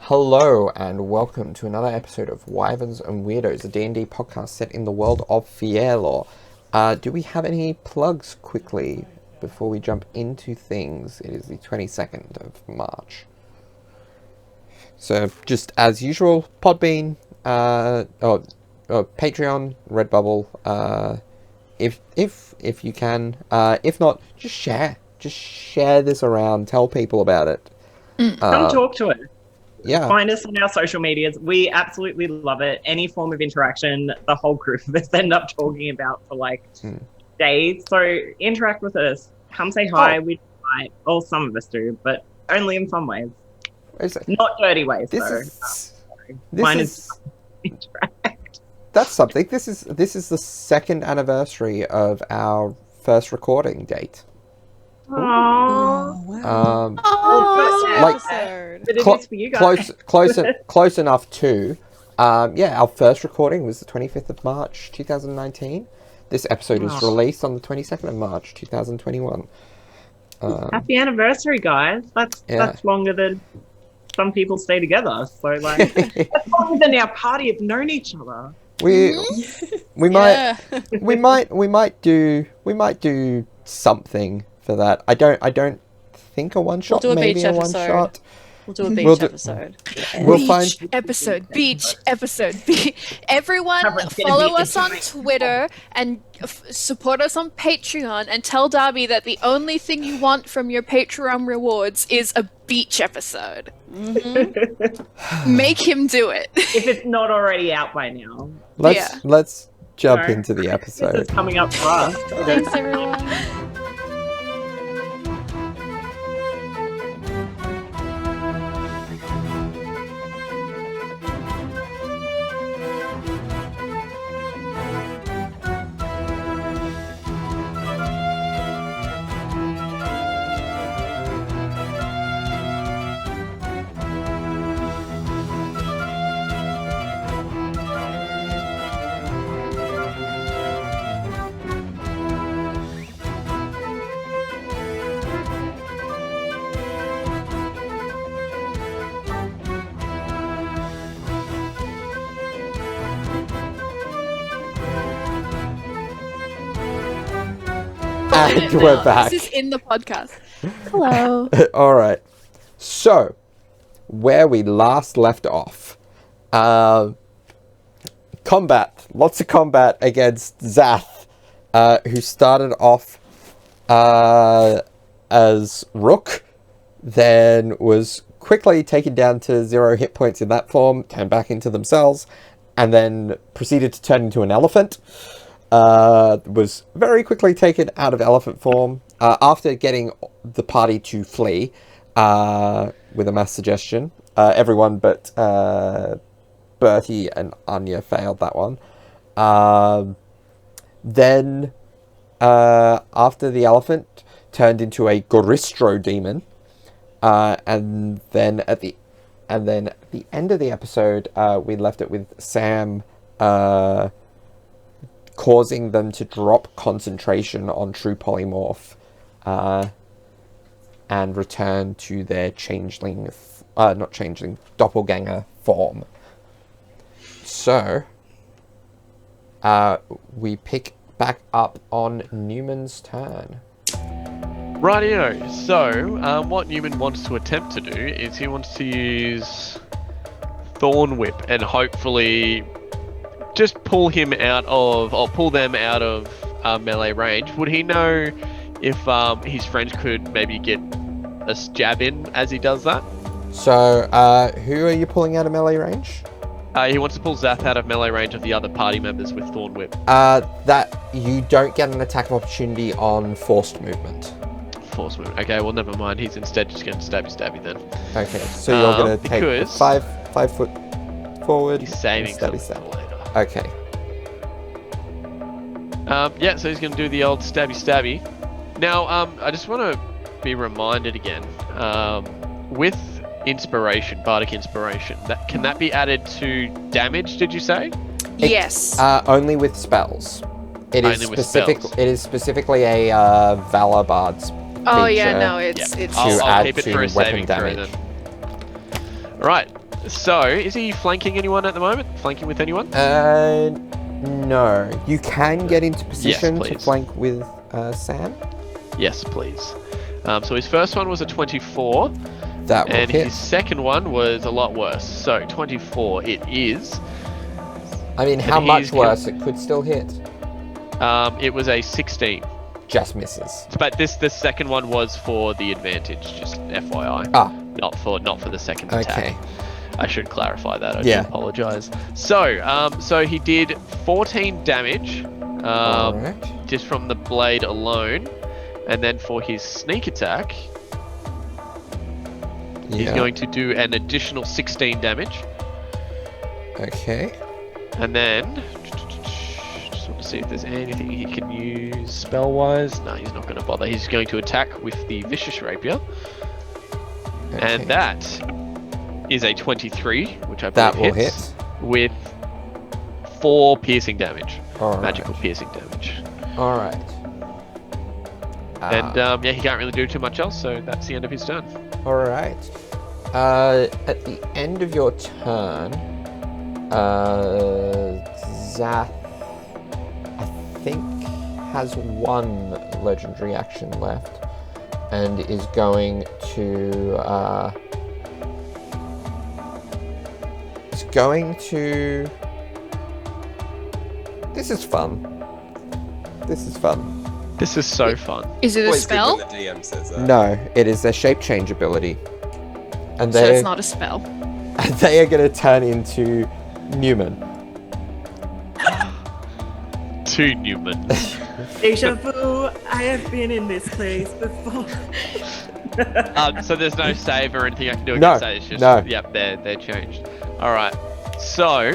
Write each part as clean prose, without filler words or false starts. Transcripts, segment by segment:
Hello and welcome to another episode of Wyverns and Weirdos, a D&D podcast set in the world of Fierlor. Do we have any plugs quickly before we jump into things? It is the 22nd of March. So just as usual, Podbean, Patreon, Redbubble, if you can. If not, just share. Just share this around. Tell people about it. Come talk to us. Yeah. Find us on our social medias. We absolutely love it. Any form of interaction, the whole group of us end up talking about for days. So interact with us. Come say hi. We might, or some of us do, but only in fun ways. Not dirty ways. Mine is interact. That's something. This is the second anniversary of our first recording date. Aww. Wow. But it is for you guys. Close enough to. Our first recording was the 25th of March, 2019. This episode was released on the 22nd of March, 2021. Happy anniversary, guys. That's longer than some people stay together. So that's longer than our party have known each other. We might do something for that. I don't think a one shot. We'll do a maybe beach a one episode. shot. We'll do a beach episode. Beach episode. Everyone follow us on Twitter and support us on Patreon and tell Darby that the only thing you want from your Patreon rewards is a beach episode. Mm-hmm. Make him do it. If it's not already out by now. Let's jump into the episode. This is coming up for us. Thanks, everyone. And we're back. This is in the podcast. Hello. All right. So, where we last left off, combat. Lots of combat against Xath, who started off as Rook, then was quickly taken down to 0 hit points in that form, turned back into themselves, and then proceeded to turn into an elephant. Was very quickly taken out of elephant form after getting the party to flee with a mass suggestion. Everyone but Bertie and Anya failed that one. Then after the elephant turned into a Goristro demon, and then at the end of the episode, we left it with Sam causing them to drop concentration on True Polymorph and return to their doppelganger form. So, we pick back up on Newman's turn. Rightio. So, what Newman wants to attempt to do is he wants to use Thorn Whip and hopefully just pull them out of melee range. Would he know if his friends could maybe get a jab in as he does that? So, who are you pulling out of melee range? He wants to pull Xath out of melee range of the other party members with Thorn Whip. That you don't get an attack of opportunity on forced movement. Forced movement. Okay, well never mind. He's instead just going to stabby then. Okay, so you're going to take a 5 foot forward. He's saving stabby. Okay. So he's going to do the old stabby. Now, I just want to be reminded again, with inspiration, bardic inspiration, can that be added to damage, did you say? Yes. Only with spells. It is specifically a Valor Bard's Oh yeah, no, it's I'll keep it for a saving throw then. Right. So, is he flanking anyone at the moment? Flanking with anyone? No. You can get into position to please. flank with Sam. Yes, please. So his first one was a 24, That will and hit. his second one was a lot worse. So 24 it is. I mean, how he's much gonna- worse? It could still hit. It was a 16. Just misses. But this the second one was for the advantage, just FYI. Ah. Not for the second attack. Okay. I should clarify that. I Yeah. do apologize. So he did 14 damage, Alright. just from the blade alone, and then for his sneak attack, he's going to do an additional 16 damage, Okay. and then just want to see if there's anything he can use spell-wise. No, he's not going to bother. He's going to attack with the vicious rapier, and Okay. that is a 23, which I believe That will hits, hit. with 4 piercing damage, Alright. magical piercing damage. Alright. And yeah, he can't really do too much else, so that's the end of his turn. Alright. At the end of your turn, Xath, I think, has one legendary action left, and is going to, This is fun. This is fun. This is so fun. Is it a Always good spell? when the DM says that. No, it is their shape change ability. And So they it's not a spell. they are going to turn into Newman. To Newman. Deja vu. I have been in this place before. So there's no save or anything I can do No, against that. It's just, no. Yep, they're changed. Alright. So,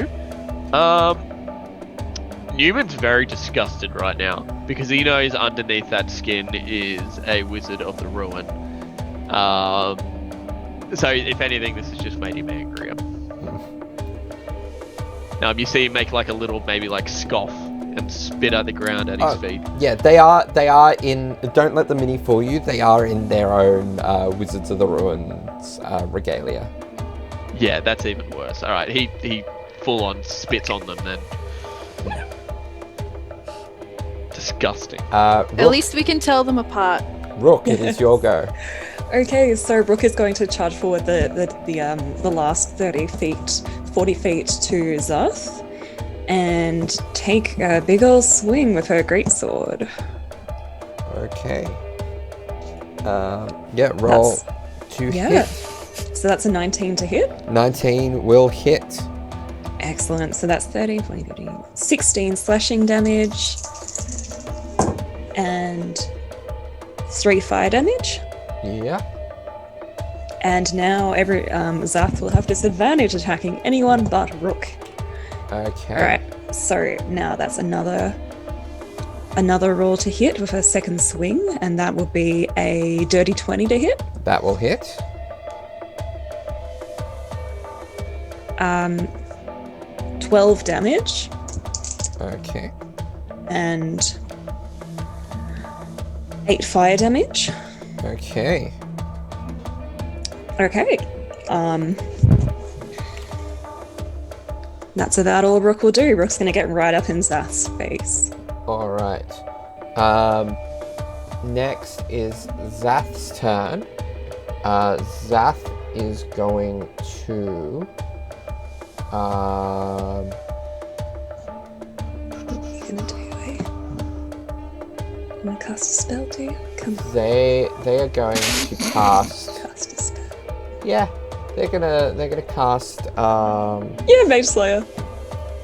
Newman's very disgusted right now because he knows underneath that skin is a Wizard of the Ruin. So if anything, this has just made him angrier. You see him make like a little, maybe like scoff and spit at the ground at his feet. Yeah, they are in. Don't let the mini fool you. They are in their own Wizards of the Ruins regalia. Yeah, that's even worse. Alright, he full on spits on them then. Disgusting. At least we can tell them apart. Rook, it is your go. Okay, so Rook is going to charge forward the last 40 feet to Xath and take a big ol' swing with her greatsword. Okay. Yeah, roll to Yeah. hit. So that's a 19 to hit. 19 will hit. Excellent. So that's 30, 20, 30, 16 slashing damage and 3 fire damage. Yeah. And now Xath will have disadvantage attacking anyone but Rook. Okay. Alright, so now that's another roll to hit with her second swing, and that will be a dirty 20 to hit. That will hit. 12 damage, Okay. and 8 fire damage. Okay. Okay. That's about all Rook will do. Rook's gonna get right up in Xath's face. All right. Next is Xath's turn. Xath is going to. What are you gonna do? I'm gonna cast a spell, do you? Come on, They are going to cast. cast a spell. Yeah, they're gonna cast. Yeah, Mage Slayer.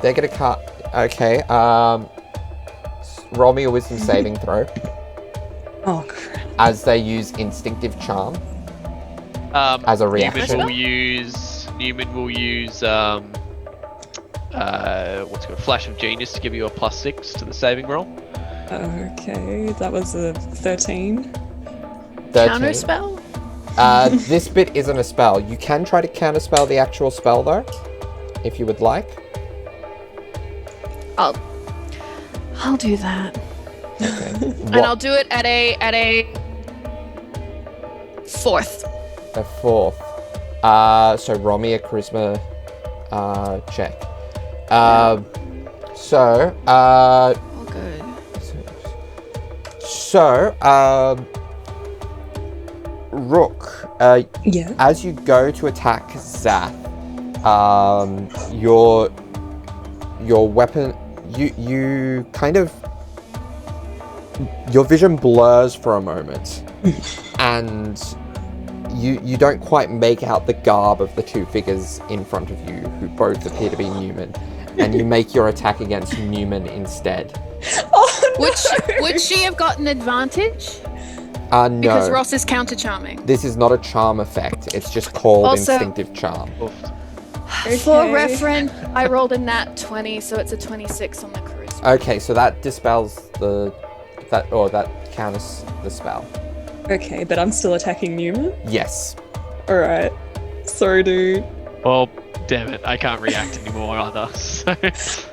They're gonna cast. Okay. Roll me a Wisdom saving throw Oh crap. as they use Instinctive Charm as a reaction. Newman will use what's it called? Flash of Genius to give you a +6 to the saving roll. Okay, that was a 13. 13. Counter spell? This bit isn't a spell. You can try to counterspell the actual spell though, if you would like. I'll do that. Okay. And I'll do it at a fourth. A fourth. So roll me a charisma check. Oh, good. Rook, Yeah. as you go to attack Xath, your weapon, you kind of, your vision blurs for a moment, and you don't quite make out the garb of the two figures in front of you, who both appear to be Newman, and you make your attack against Newman instead. Oh, no. Would she have gotten advantage? No. Because Ross is counter charming. This is not a charm effect. It's just called Also- instinctive charm. For Okay. reference, I rolled a nat 20, so it's a 26 on the charisma. Okay, so that dispels that counters the spell. Okay, but I'm still attacking Newman? Yes. Alright. Sorry, dude. Well, damn it, I can't react anymore either. So,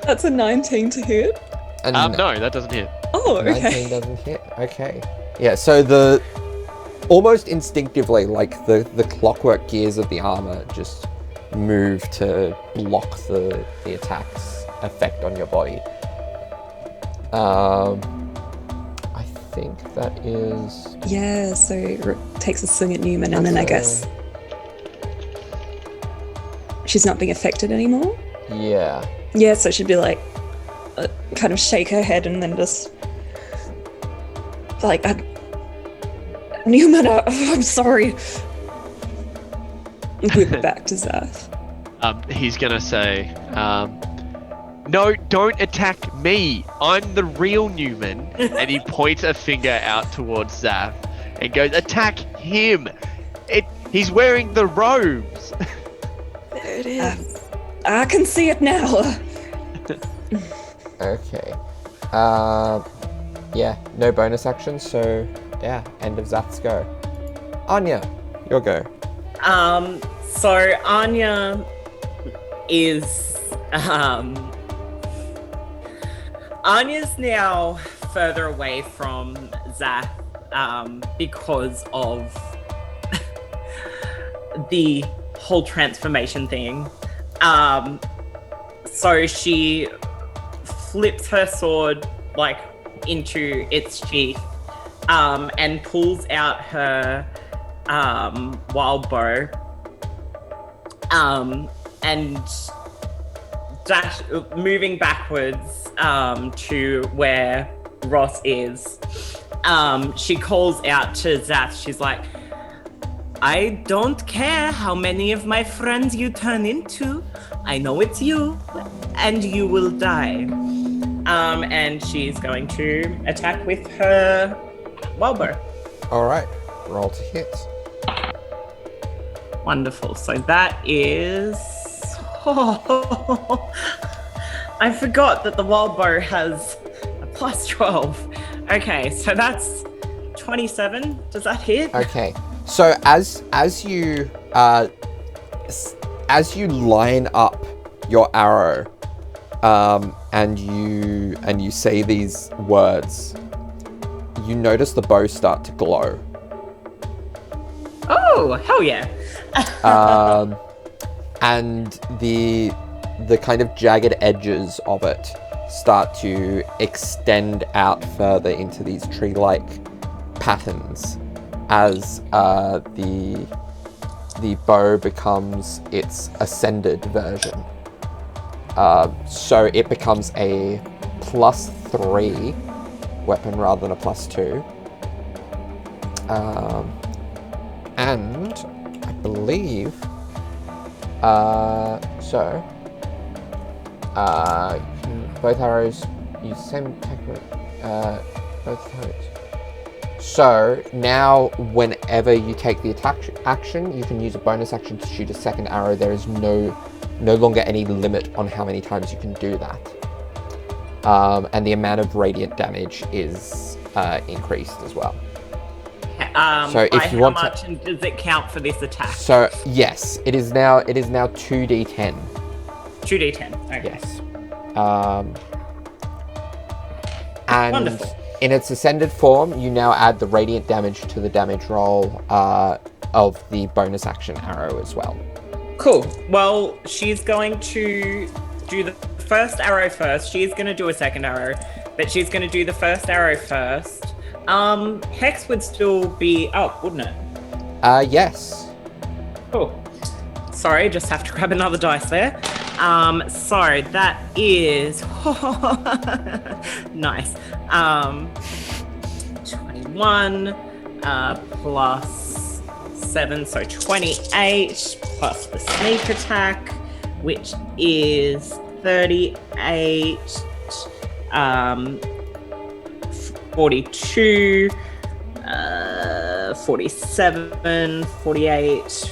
That's a 19 to hit. And no, that doesn't hit. Oh, 19 okay. doesn't hit. Okay. Yeah, so almost instinctively, like the clockwork gears of the armor just move to block the attack's effect on your body. I think that is... Yeah, so Rook takes a swing at Newman, and then I guess she's not being affected anymore. Yeah. Yeah, so she'd be like, kind of shake her head and then just like, Newman, I'm sorry. Whip it back to Xath. He's gonna say, no, don't attack me. I'm the real Newman. And he points a finger out towards Xath and goes, attack him. He's wearing the robes. There it is. I can see it now. Okay. Yeah, no bonus action, so yeah, end of Xath's go. Anya, your go. So Anya is Anya's now further away from Xath because of the whole transformation thing. So she flips her sword like into its sheath and pulls out her wild bow and moving backwards to where Ross is. She calls out to Xath. She's like, I don't care how many of my friends you turn into. I know it's you, and you will die. And she's going to attack with her wild bow. Alright, roll to hit. Wonderful. So that is... Oh, I forgot that the wild bow has a plus 12. Okay, so that's 27. Does that hit? Okay, so as you line up your arrow, and you say these words, you notice the bow start to glow. Oh, hell yeah. And the kind of jagged edges of it start to extend out further into these tree-like patterns as the bow becomes its ascended version. So it becomes a +3 weapon rather than a +2. And I believe both arrows use the same technique, both targets. So now whenever you take the attack action, you can use a bonus action to shoot a second arrow. There is no longer any limit on how many times you can do that. And the amount of radiant damage is increased as well. So if by you how want much and does it count for this attack? So yes, it is now 2d10. 2d10. Okay. Yes. And Wonderful. in its ascended form, you now add the radiant damage to the damage roll of of the bonus action arrow as well. Cool. Well, she's going to do the first arrow first. She's going to do a second arrow, but she's going to do the first arrow first. Hex would still be up, wouldn't it? Yes. Cool. Sorry, just have to grab another dice there. So that is nice. 21 plus 7, so 28 plus the sneak attack, which is 38, 42, 47, 48,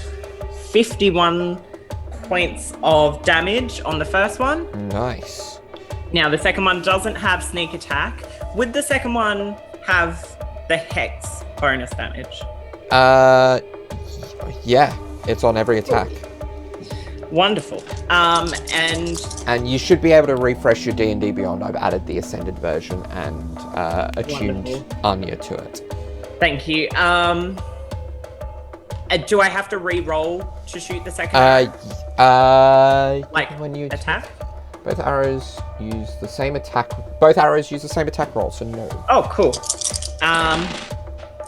51 points of damage on the first one. Nice. Now, the second one doesn't have sneak attack. Would the second one have the hex bonus damage? Yeah, it's on every attack. Wonderful. And you should be able to refresh your D&D Beyond. I've added the Ascended version and attuned Wonderful. Anya to it. Thank you. Do I have to re-roll to shoot the second? Like when you attack? Both arrows use the same attack. Both arrows use the same attack roll, so no. Oh, cool.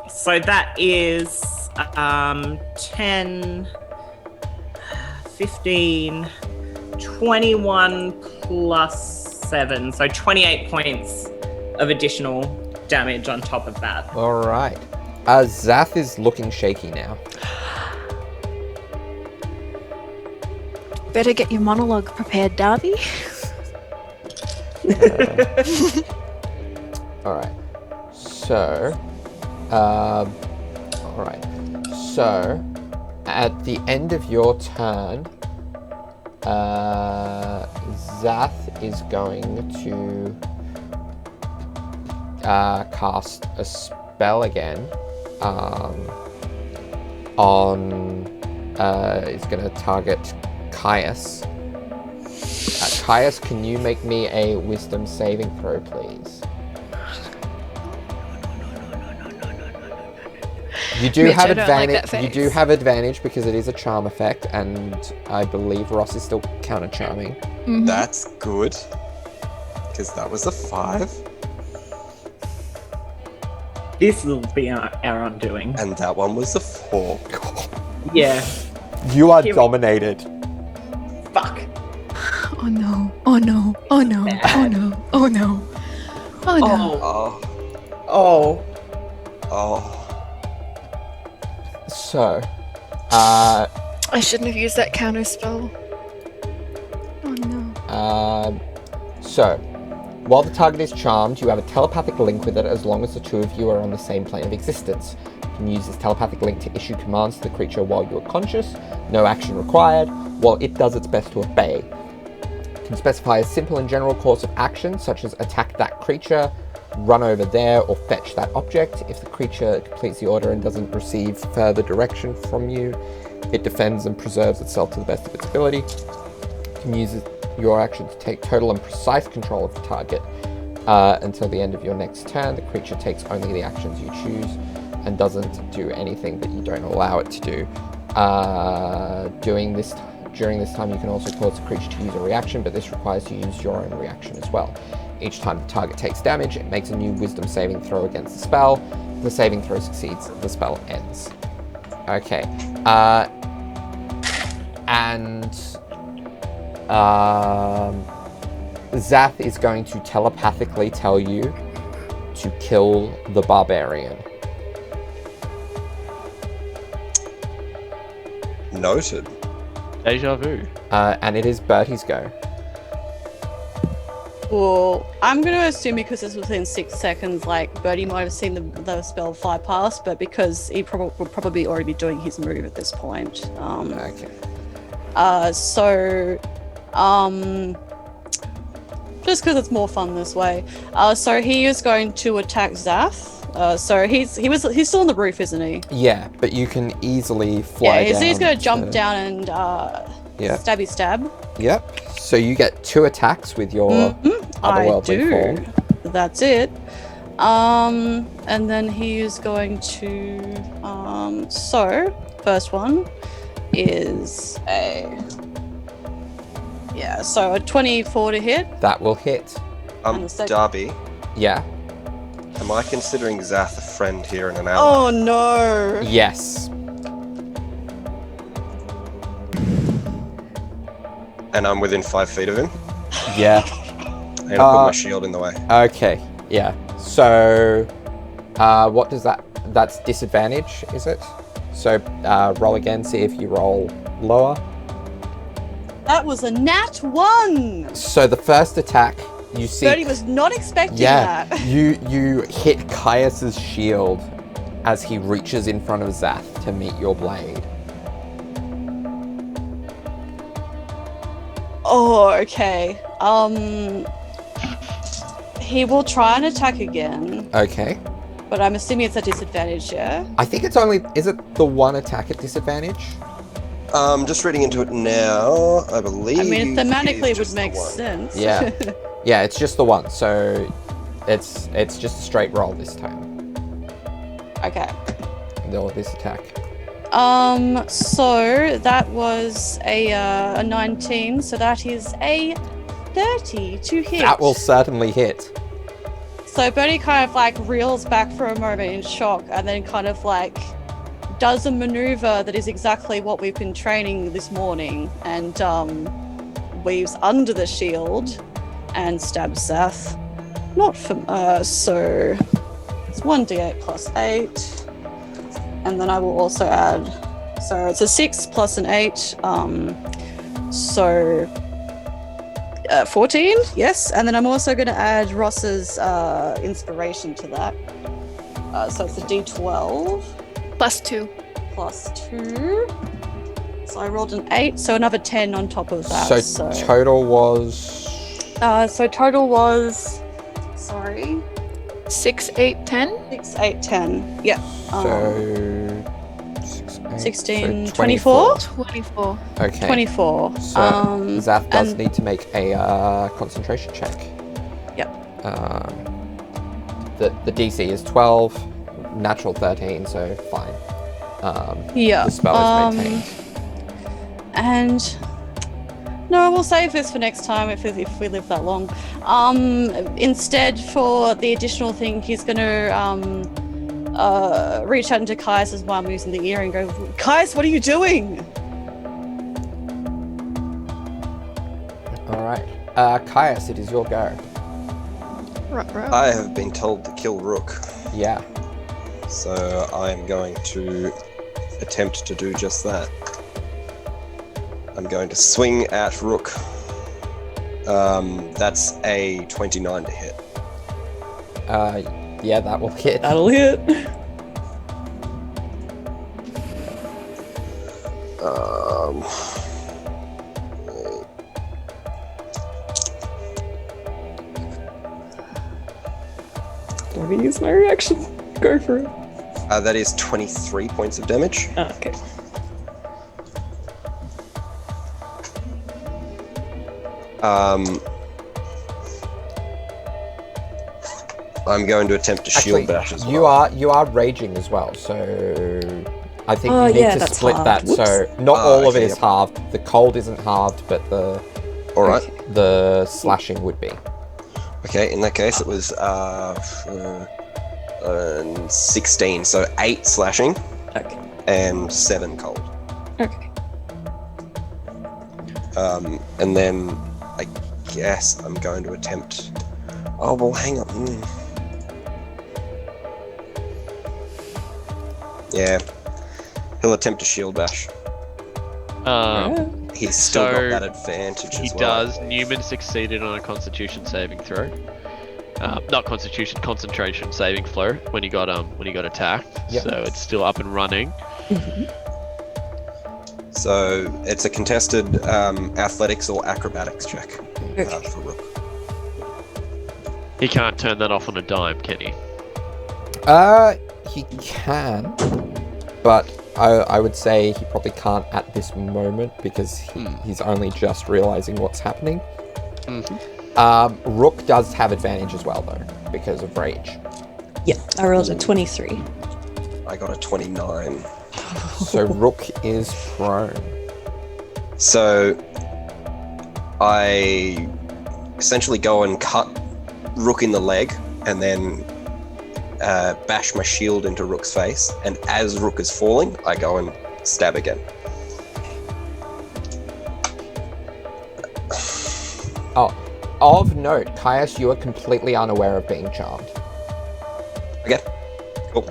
So that is 10, 15, 21 plus 7, so 28 points of additional damage on top of that. All right. Xath is looking shaky now. Better get your monologue prepared, Darby. Alright. So, at the end of your turn, Xath is going to cast a spell again. It's going to target Caius. Caius, can you make me a wisdom saving throw, please? You do have advantage. You do have advantage because it is a charm effect, and I believe Ross is still counter charming. Mm-hmm. That's good. Because that was a 5. This will be our undoing. And that one was a 4. Yeah. You are Here we- dominated. Fuck. Oh no. Oh no. Oh no. Oh no. Oh no. Oh no. Oh. Oh. Oh. Oh. So, I shouldn't have used that counter spell. Oh no. So, while the target is charmed, you have a telepathic link with it as long as the two of you are on the same plane of existence. You can use this telepathic link to issue commands to the creature while you are conscious, no action required, while it does its best to obey. You can specify a simple and general course of action, such as attack that creature, run over there, or fetch that object. If the creature completes the order and doesn't receive further direction from you, it defends and preserves itself to the best of its ability. You can use your action to take total and precise control of the target. Until the end of your next turn, the creature takes only the actions you choose and doesn't do anything that you don't allow it to do. During this time, you can also cause the creature to use a reaction, but this requires you to use your own reaction as well. Each time the target takes damage, it makes a new wisdom saving throw against the spell. If the saving throw succeeds, the spell ends. Okay. Xath is going to telepathically tell you to kill the barbarian. Noted. Deja vu. And it is Bertie's go. Well, I'm going to assume because this was within 6 seconds, like, Bertie might have seen the spell fly past, but because he will probably already be doing his move at this point. Okay. Just because it's more fun this way. So he is going to attack Xath. So he's still on the roof, isn't he? Yeah, but you can easily fly down. Yeah, he's going to jump down and stabby stab. Yep. So you get 2 attacks with your otherworldly form. That's it. And then he is going to first one is so a 24 to hit. That will hit. And the second- Darby, Yeah. am I considering Xath a friend here and an ally? Oh no! Yes. And I'm within 5 feet of him. Yeah. And I put my shield in the way. Okay. Yeah. So, what does that? That's disadvantage, is it? So, roll again. See if you roll lower. That was a nat 1! So the first attack, you see. Bertie was not expecting that. you hit Caius's shield as he reaches in front of Xath to meet your blade. Oh, okay. He will try and attack again, Okay. but I'm assuming it's a disadvantage, yeah? I think it's only. Is it the one attack at disadvantage? Just reading into it now, I believe. I mean, thematically it just would make the one. sense. Yeah. Yeah, it's just the one. So, it's just a straight roll this time. Okay. This attack. So that was a 19, so that is a 30 to hit. That will certainly hit. So Bertie kind of like reels back for a moment in shock and then kind of like does a maneuver that is exactly what we've been training this morning and weaves under the shield and stabs Xath. Not from so it's 1d8 plus 8. And then I will also add, so it's a 6 plus an 8, so 14, yes. And then I'm also going to add Ross's inspiration to that. So it's a d12. +2. Plus 2. So I rolled an 8, so another 10 on top of that. So total was. So total was, sorry, 6, 8, 10? 6, 8, 10. Yeah. So. 6, 8, 16, so 24? 24. Okay. 24. So Xath does and- need to make a concentration check. Yep. The DC is 12, natural 13, so fine. Yeah. The spell is maintained. And no, we'll save this for next time if we live that long. Instead, for the additional thing, he's gonna reach out into Caius's mum who's in the ear and go, Caius, what are you doing? All right, Caius, it is your go. Ruh-roh. I have been told to kill Rook, Yeah. so I am going to attempt to do just that. I'm going to swing at Rook. That's a 29 to hit. Yeah, that will hit. That'll hit. Let me use my reaction. Go for it. That is 23 points of damage. Oh, okay. I'm going to attempt to shield Actually, bash as well. you are raging as well, so I think Oh, you need yeah, to that's split that. halved. So not all of it okay, is yep. halved. The cold isn't halved, but Alright. the slashing would be. Okay, in that case it was 16, so 8 slashing Okay. and 7 cold. Okay. And then I guess I'm going to attempt. Oh well, hang on. Yeah, he'll attempt a shield bash. He's still So, got that advantage He as well. does. Newman succeeded on a Constitution saving throw. Not Constitution, concentration saving throw when he got attacked. Yep. So it's still up and running. So it's a contested athletics or acrobatics check for Rook. He can't turn that off on a dime, can he? He can, but I would say he probably can't at this moment because he's only just realizing what's happening. Rook does have advantage as well, though, because of rage. Yeah, I rolled a 23. I got a 29. So Rook is prone. So I essentially go and cut Rook in the leg and then bash my shield into Rook's face. And as Rook is falling, I go and stab again. Oh, of note, Caius, you are completely unaware of being charmed. Okay, cool.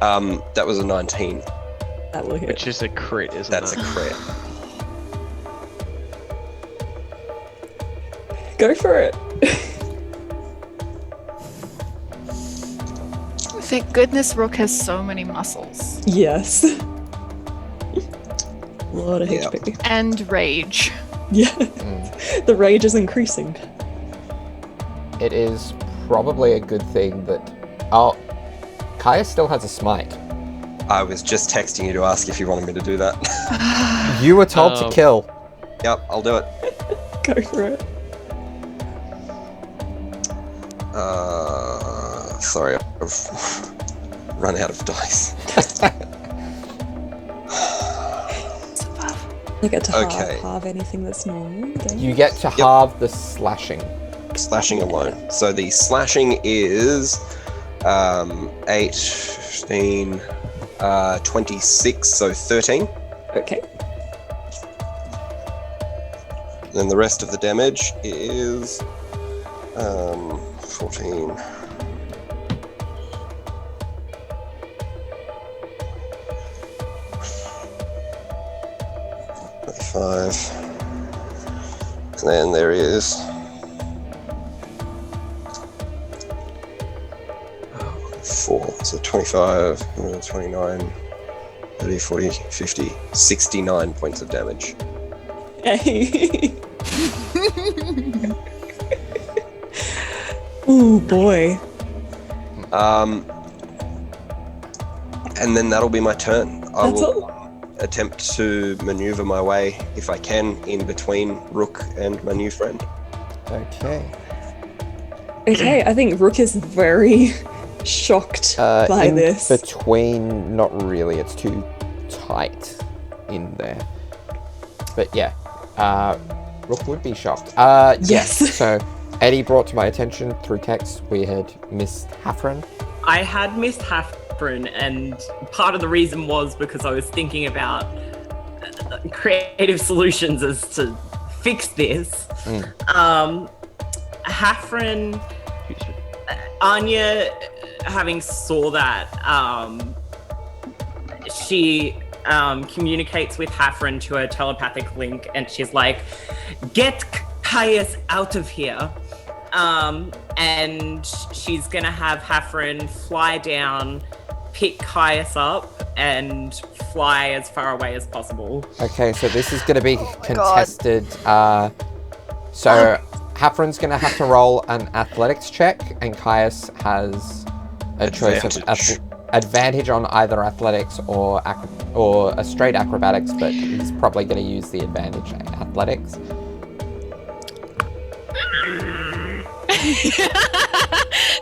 That was a 19. That will hit. Which is a crit, isn't That's it? a crit. Go for it. Thank goodness Rook has so many muscles. Yes. A lot of Yeah. HP. And rage. Yeah. The rage is increasing. It is probably a good thing that... Oh, Caius still has a smite. I was just texting you to ask if you wanted me to do that. You were told to kill. Yep, I'll do it. Go for it. Sorry, I've run out of dice. You get to Okay. halve anything that's normal. don't You get to halve the slashing. Slashing alone. So the slashing is 8, 15, 26, so 13. Okay. Then the rest of the damage is 14. 25. And then there is 4. So 25, 29, 30, 40, 50, 69 points of damage. Hey. Ooh, boy. And then that'll be my turn. I That's will all. attempt to maneuver my way, if I can, in between Rook and my new friend. Okay. Okay, I think Rook is very shocked by in this. between, not really. It's too tight in there. But yeah, Rook would be shocked. Yes. So Eddie brought to my attention through text we had missed Hafren. I had missed Hafren, and part of the reason was because I was thinking about creative solutions as to fix this. Hafren, Anya, having saw that, she communicates with Hafren to a telepathic link, and she's like, "Get Caius out of here." And she's gonna have Hafren fly down, pick Caius up, and fly as far away as possible. Okay, so this is going to be contested. So Hafren's going to have to roll an athletics check, and Caius has a choice of advantage on either athletics or a straight acrobatics, but he's probably going to use the advantage in athletics.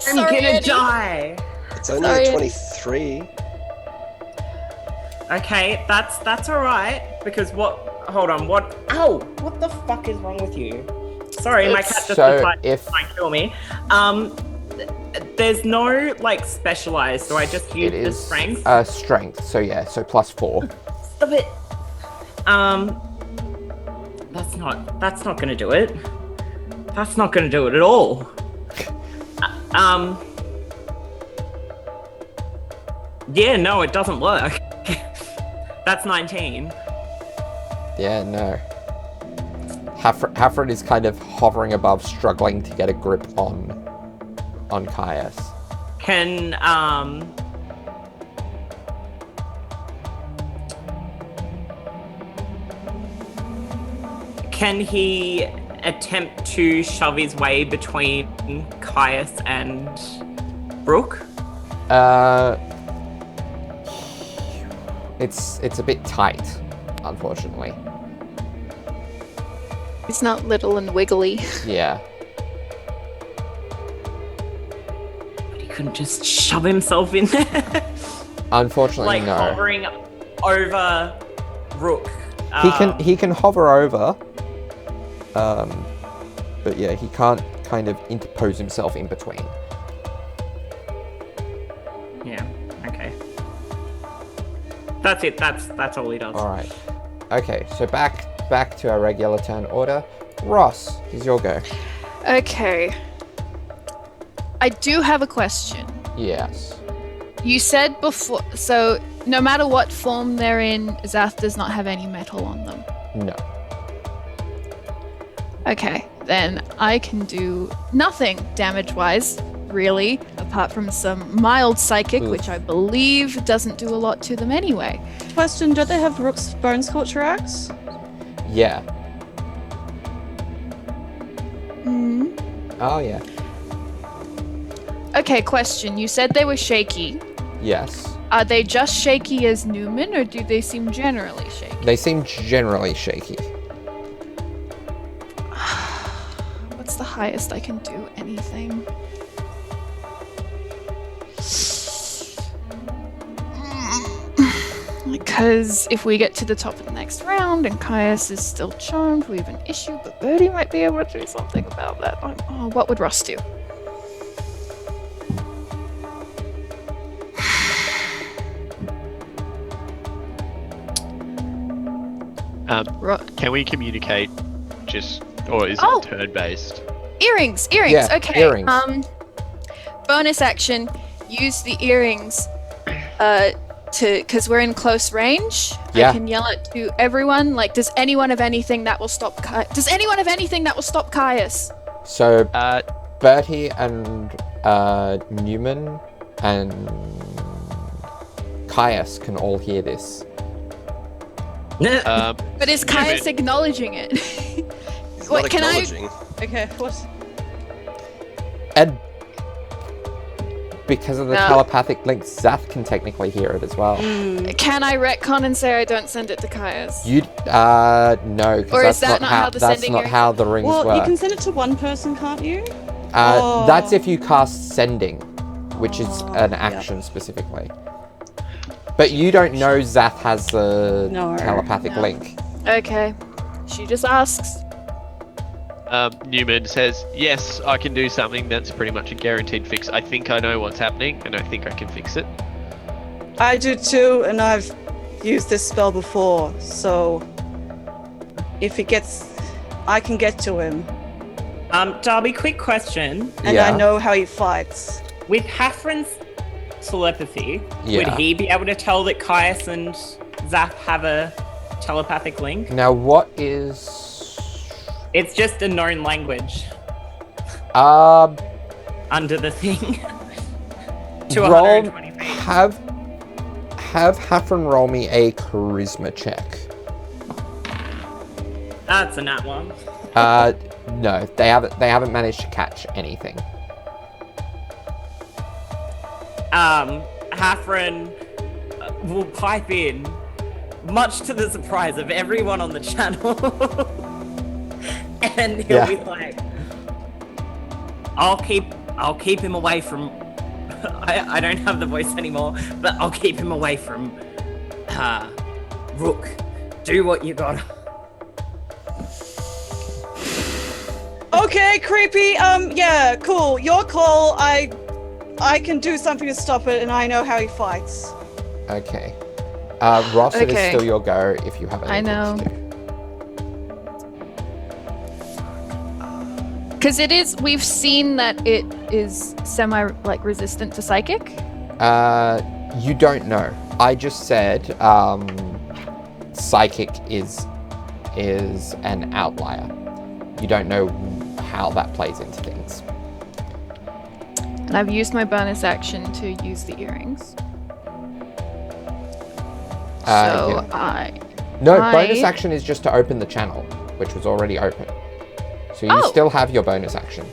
I'm gonna die. It's only Sorry, a Eddie. 23. Okay, that's all right. Because what? Hold on. What? Ow! What the fuck is wrong with you? Sorry, my cat just So decided if- to try and kill me. There's no like specialized, so I just use It the is strength. strength, so yeah, so +4. Stop it. That's not gonna do it. That's not gonna do it at all. Yeah, no, it doesn't work. That's 19. Yeah, no. Hafren is kind of hovering above, struggling to get a grip on Caius. Can he attempt to shove his way between Caius and Brooke? It's a bit tight, unfortunately. It's not little and wiggly. Yeah. But he couldn't just shove himself in there. Unfortunately, like no. hovering over Rook. He can hover over, but yeah, he can't kind of interpose himself in between. Yeah. Okay. That's it. That's all he does. All right. Okay, so back to our regular turn order. Ross, it's your go. Okay. I do have a question. Yes. You said before, so no matter what form they're in, Xath does not have any metal on them. No. Okay, then I can do nothing damage-wise, really, apart from some mild psychic, Oof. which I believe doesn't do a lot to them anyway. Question, don't they have Rook's Bone Sculpture Axe? Yeah. Hmm. Oh yeah. Okay, question. You said they were shaky. Yes. Are they just shaky as Newman, or do they seem generally shaky? They seem generally shaky. What's the highest I can do anything? Because if we get to the top of the next round and Caius is still charmed, we have an issue, but Birdie might be able to do something about that. Oh, what would Russ do? Can we communicate just, or is Oh. it turn-based? Earrings! Yeah, Okay. earrings. Bonus action, use the earrings because we're in close range. Yeah. I can yell it to everyone. Like, does anyone have anything that will stop Caius? So Uh, Bertie and Newman and Caius can all hear this. But is Caius acknowledging it? He's Wait, not can I- acknowledging. Okay, what? And because of the No. telepathic link, Xath can technically hear it as well. Can I retcon and say I don't send it to Caius? You no, because Or that's is that not how the that's sending not ring- how the rings Well, work. you can send it to one person, can't you? That's if you cast sending, which is an yeah. action specifically. But you don't know Xath has the No. telepathic No. link. Okay. She just asks. Newman says, yes, I can do something that's pretty much a guaranteed fix. I think I know what's happening, and I think I can fix it. I do too, and I've used this spell before, so if he gets, I can get to him, Darby, quick question. and Yeah. I know how he fights. With Hathran's telepathy, Yeah. would he be able to tell that Caius and Xath have a telepathic link? Now, what is It's just a known language under the thing. To roll 120 feet. have Hathran roll me a charisma check. That's a nat one. No, they haven't managed to catch anything. Hathran will pipe in, much to the surprise of everyone on the channel. And he'll be like, I'll keep him away from I don't have the voice anymore, but I'll keep him away from Rook. Do what you gotta. Okay, creepy. Yeah, cool. Your call. I can do something to stop it, and I know how he fights. Okay. Ross, it is Okay. still your go if you have anything I know. to do. Because we've seen that it is resistant to psychic. You don't know. I just said psychic is an outlier. You don't know how that plays into things. And I've used my bonus action to use the earrings. So yeah. I Bonus action is just to open the channel, which was already open. So you still have your bonus action.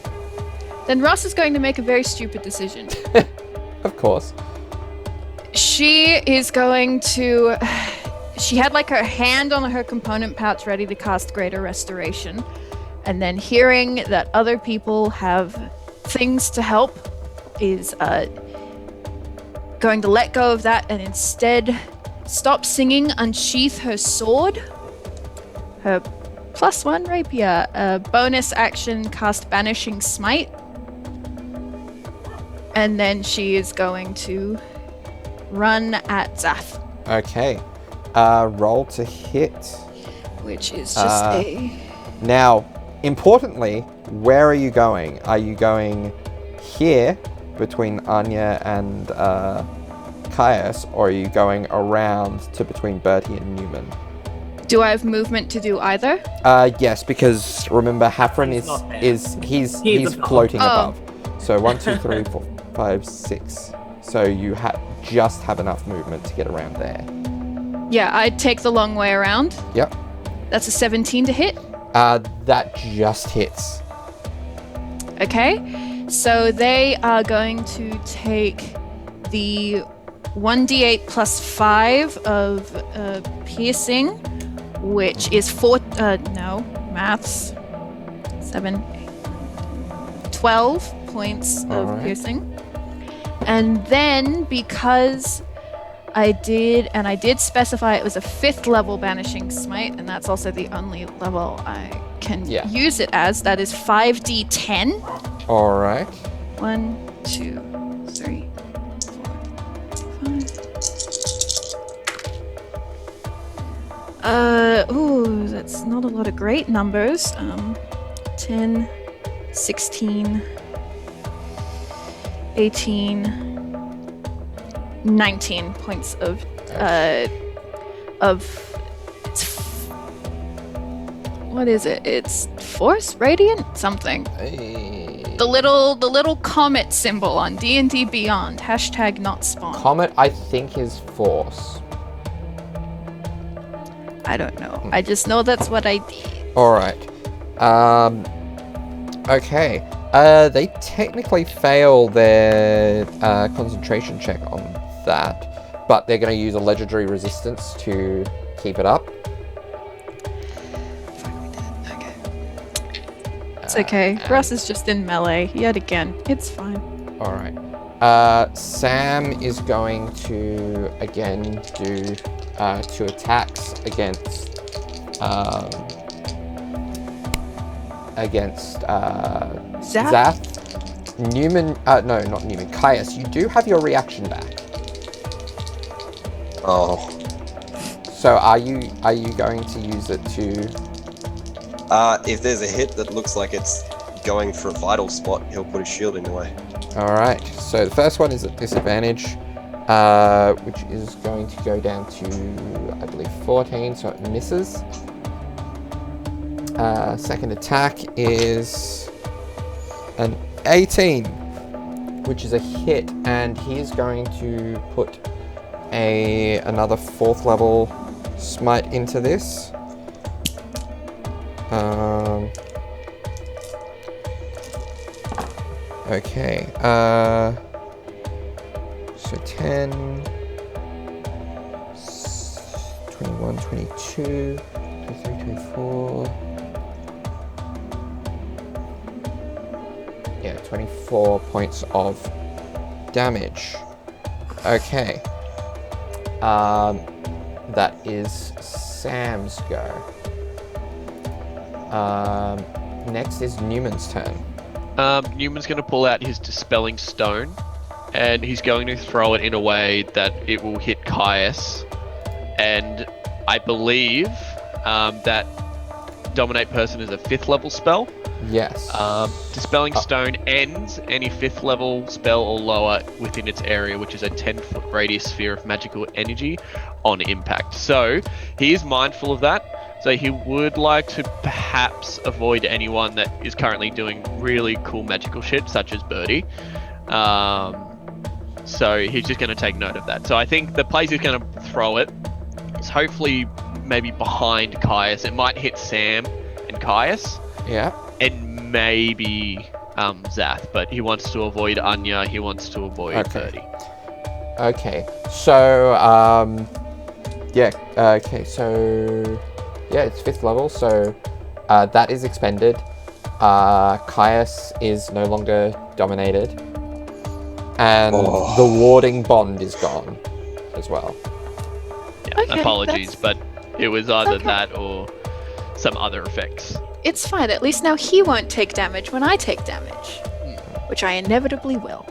Then Ross is going to make a very stupid decision. Of course. She is going to... She had her hand on her component pouch ready to cast Greater Restoration. And then hearing that other people have things to help is going to let go of that and instead stop singing, unsheath her sword, her +1 rapier, bonus action cast Banishing Smite, and then she is going to run at Xath, Okay. Roll to hit. which is just a... Now, importantly, where are you going? Are you going here between Anya and Caius, or are you going around to between Bertie and Newman? Do I have movement to do either? Yes, because remember, Hafren He's not there. he's above. floating Oh. above. So 1, 2, 3, 4, 5, 6. So you just have enough movement to get around there. Yeah, I'd take the long way around. Yep. That's a 17 to hit. That just hits. Okay, so they are going to take the 1d8 plus 5 of piercing, which is 12 points of Alright. piercing. And then because I did specify it was a 5th level Banishing Smite, and that's also the only level I can use it as, that is 5d10. All right. 1, 2, 3, 4, 5. Ooh, that's not a lot of great numbers. 10, 16, 18, 19 points of what is it? It's Force Radiant something. Hey. The little comet symbol on D&D Beyond. # not spawn. Comet, I think, is Force. I don't know. I just know that's what I did. All right. Okay. They technically fail their concentration check on that, but they're going to use a legendary resistance to keep it up. It's okay. Russ is just in melee yet again. It's fine. All right. Sam is going to again do 2 attacks against Xath. Newman, no, not Newman. Caius, you do have your reaction back. Oh. So are you going to use it to? If there's a hit that looks like it's going for a vital spot, he'll put his shield in the way. All right. So the first one is at disadvantage, which is going to go down to, I believe, 14, so it misses. Second attack is an 18, which is a hit, and he's going to put another 4th level smite into this. Okay. So 10, 21, 22, 23, 24. Yeah, 24 points of damage. Okay. That is Sam's go. Next is Newman's turn. Newman's going to pull out his Dispelling Stone, and he's going to throw it in a way that it will hit Caius. And I believe that Dominate Person is a 5th level spell. Yes. Dispelling Stone ends any 5th level spell or lower within its area, which is a 10-foot radius sphere of magical energy on impact. So he is mindful of that. So he would like to perhaps avoid anyone that is currently doing really cool magical shit, such as Birdie. So he's just going to take note of that. So I think the place he's going to throw it is hopefully maybe behind Caius. It might hit Sam and Caius. Yeah. And maybe Xath, but he wants to avoid Anya. He wants to avoid Birdie. Okay. So it's 5th level, so that is expended. Caius is no longer dominated, and the warding bond is gone as well. Okay, apologies, but it was either okay. that or some other effects. It's fine. At least now he won't take damage when I take damage, which I inevitably will.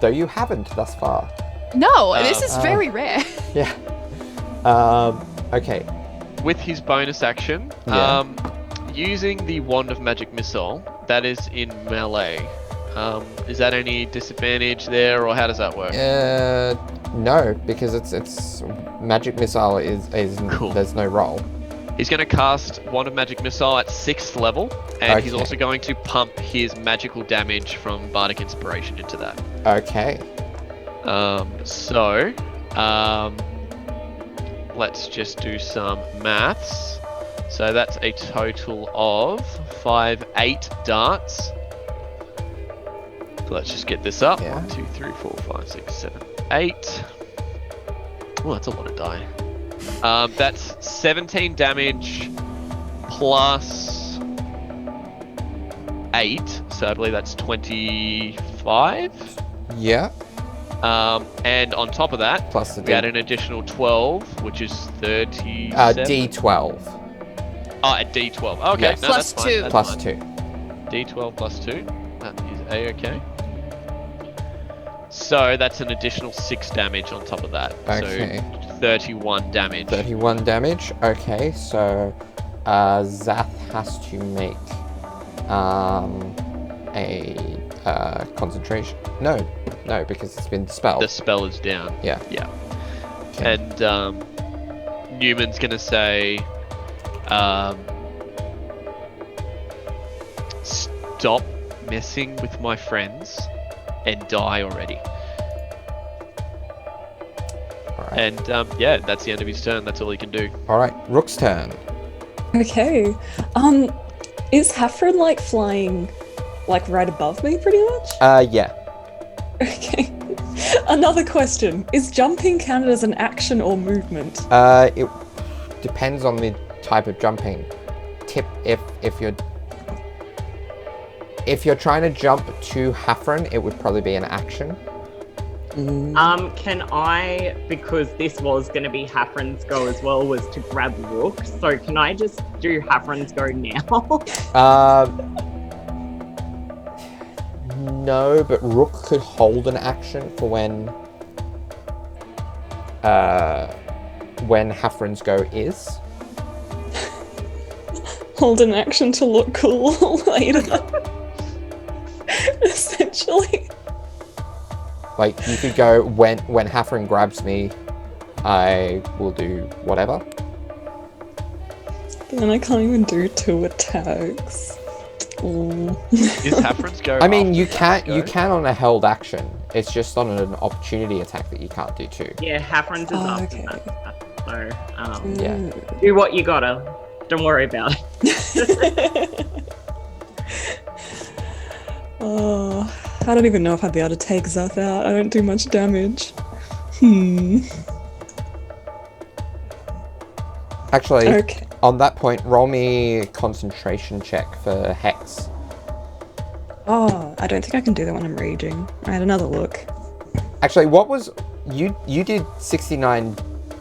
Though you haven't thus far. No, this is very rare. Yeah. Okay. With his bonus action, Yeah. using the Wand of Magic Missile, that is in melee. Is that any disadvantage there, or how does that work? No, because it's magic missile is Cool. There's no roll. He's going to cast Wand of Magic Missile at 6th level, and he's Okay. also going to pump his magical damage from Bardic Inspiration into that. Okay. Let's just do some maths. So that's a total of 8 darts. So let's just get this up. Yeah. 1, 2, 3, 4, 5, 6, 7, 8. Oh, that's a lot of die. That's 17 damage plus 8. So I believe that's 25. Yeah. And on top of that, Plus the we add an additional 12, which is 37. D12 Oh, a D12. Okay, Yes. no, Plus that's fine. 2. That's plus fine. 2. D12 plus 2. That is A-okay. So that's an additional 6 damage on top of that. Okay. So 31 damage. 31 damage. Okay, so Xath has to make a concentration. No, because it's been dispelled. The spell is down. Yeah. Yeah. Okay. And Newman's going to say, stop messing with my friends and die already. Alright. And yeah, that's the end of his turn. That's all he can do. Alright, Rook's turn. Okay. Is Hafren like flying like right above me pretty much? Yeah. Okay. Another question. Is jumping counted as an action or movement? It depends on the type of jumping. If you're trying to jump to Hafren, it would probably be an action. Can I, because this was going to be Hafren's go as well, was to grab Rook, so can I just do Hafren's go now? No, but Rook could hold an action for when Hafren's go is. Hold an action to look cool later. Essentially. Like, you could go, when Hafren grabs me, I will do whatever. But then I can't even do 2 attacks. Ooh. Is Hafren's go? I mean, after you Hafren's can go? on a held action. It's just on an opportunity attack that you can't do too. Yeah, Hafren's is Oh, after okay. that. So, Yeah. do what you gotta. Don't worry about it. Oh, I don't even know if I'd be able to take Xath out. I don't do much damage. Actually, Okay. on that point, roll me a concentration check for Hex. Oh, I don't think I can do that when I'm raging. I had another look. Actually, what was... You did 69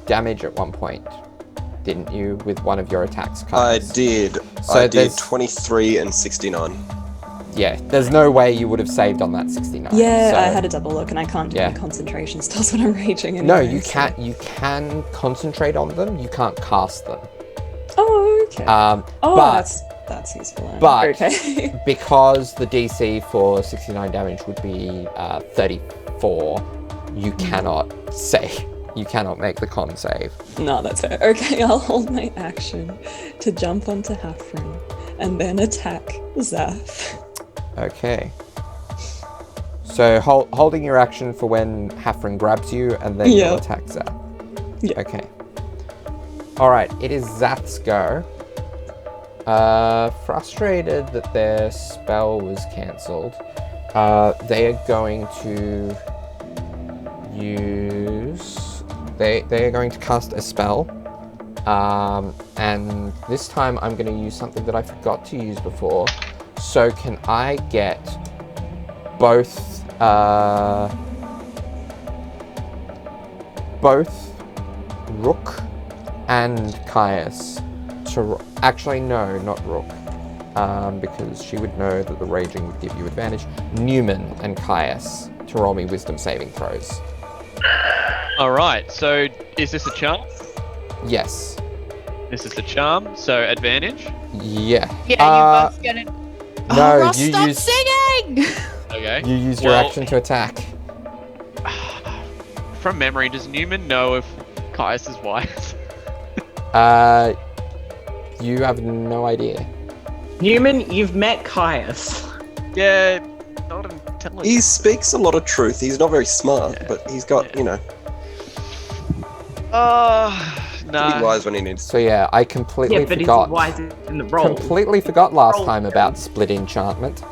damage at one point, didn't you, with one of your attacks? I Kynes? did. So I did there's- 23 and 69. Yeah, there's no way you would have saved on that 69. Yeah, so- I had a double look and I can't do Yeah. any concentration spells when I'm raging No, anyway, you so- can't. You can concentrate on them. You can't cast them. Oh, okay. Oh, But that's useful. but- Okay. because the DC for 69 damage would be 34, you cannot save. You cannot make the con save. No, that's fair. Okay, I'll hold my action to jump onto Hafren and then attack Xath. Okay. So holding your action for when Hafren grabs you, and then Yeah. you'll attack Xath. Yeah. Okay. All right. It is Xath's go. Frustrated that their spell was cancelled, they are going to use. They are going to cast a spell, and this time I'm going to use something that I forgot to use before. So can I get both Rook and Caius to... Actually, no, not Rook. Because she would know that the raging would give you advantage. Newman and Caius to roll me wisdom saving throws. Alright, so is this a charm? Yes. This is a charm, so advantage? Yeah. Yeah, you both get it. No, Ross, you stop use... singing! Okay. You use your action to attack. From memory, does Newman know if Caius is wise? You have no idea. Newman, you've met Caius. Yeah, not intelligent. He speaks a lot of truth. He's not very smart, Yeah. but he's got, you know, to be Nah. wise when he needs. So yeah, I completely Yeah, but forgot. he's wise in the role. Completely forgot last Roll. time about split enchantment.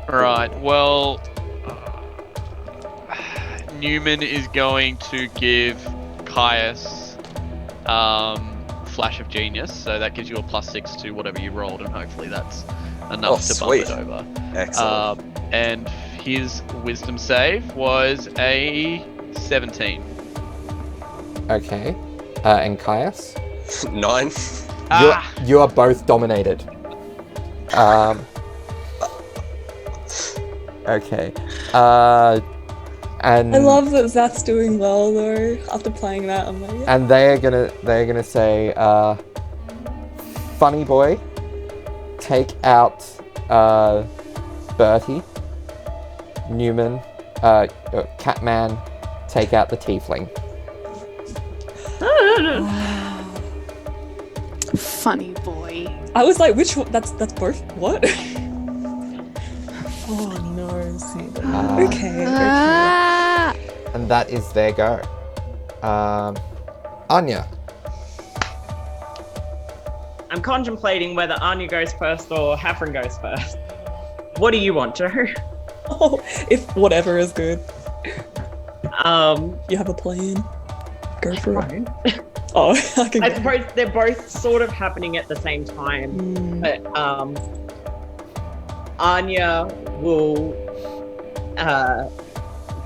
Right, well... Newman is going to give Caius Flash of Genius, so that gives you a +6 to whatever you rolled, and hopefully that's enough to bump sweet. it over. Excellent. And his wisdom save was a 17. Okay. And Caius? 9. You are both dominated. Okay. And I love that Xath's doing well though. After playing that, I'm like, yeah. and they're gonna say, funny boy, take out Bertie. Newman, Catman, take out the tiefling. Funny boy. I was like, which one? That's both. What? Oh no. See, okay. Ah! And that is their go. Anya. I'm contemplating whether Anya goes first or Hafren goes first. What do you want, Joe? Oh, if whatever is good, Um, you have a plan. Go for it. Oh, I can. I suppose they're both sort of happening at the same time, but Anya will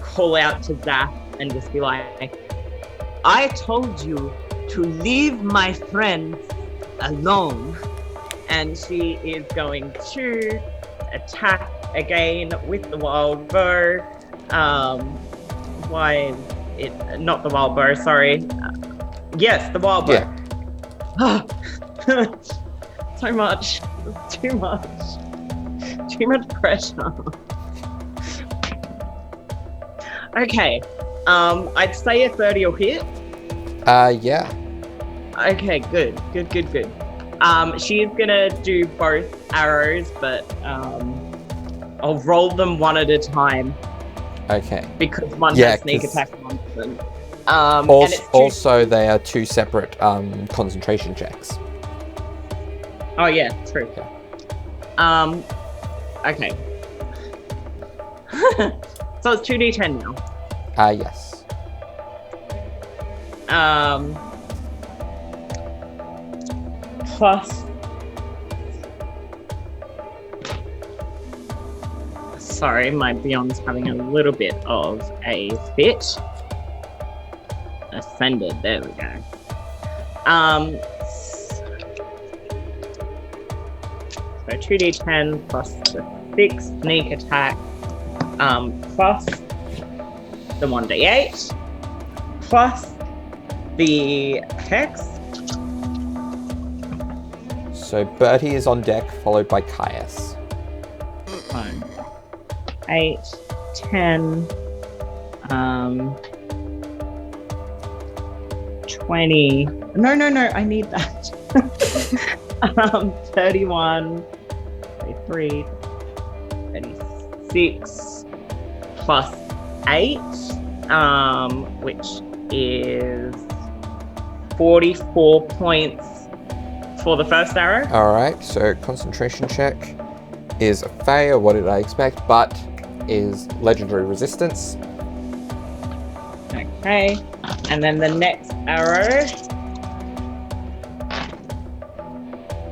call out to Xath and just be like, I told you to leave my friends alone. And she is going to attack again with the wild bow. Not the wild bow, sorry. Yes, the wild bow. Yeah. So much. Too much. Too much pressure. Okay. I'd say a 30 will hit. Yeah. Okay, good. She is gonna do both arrows, but I'll roll them one at a time Okay. because one Yeah, has sneak 'cause- attack and one doesn't. And it's Also, they are two separate concentration checks. Oh yeah, true. Okay. So it's 2d10 now. Yes. Plus. Sorry, my Beyond's having a little bit of a fit. Ascended, there we go. So 2d10 plus the 6 sneak attack, plus the 1d8, plus the hex. So Bertie is on deck, followed by Caius. 8, 10, 20. No, I need that. 31, 33, 36, plus 8, which is 44 points for the first arrow. Alright, so concentration check is a failure, what did I expect, but is legendary resistance. Okay, and then the next arrow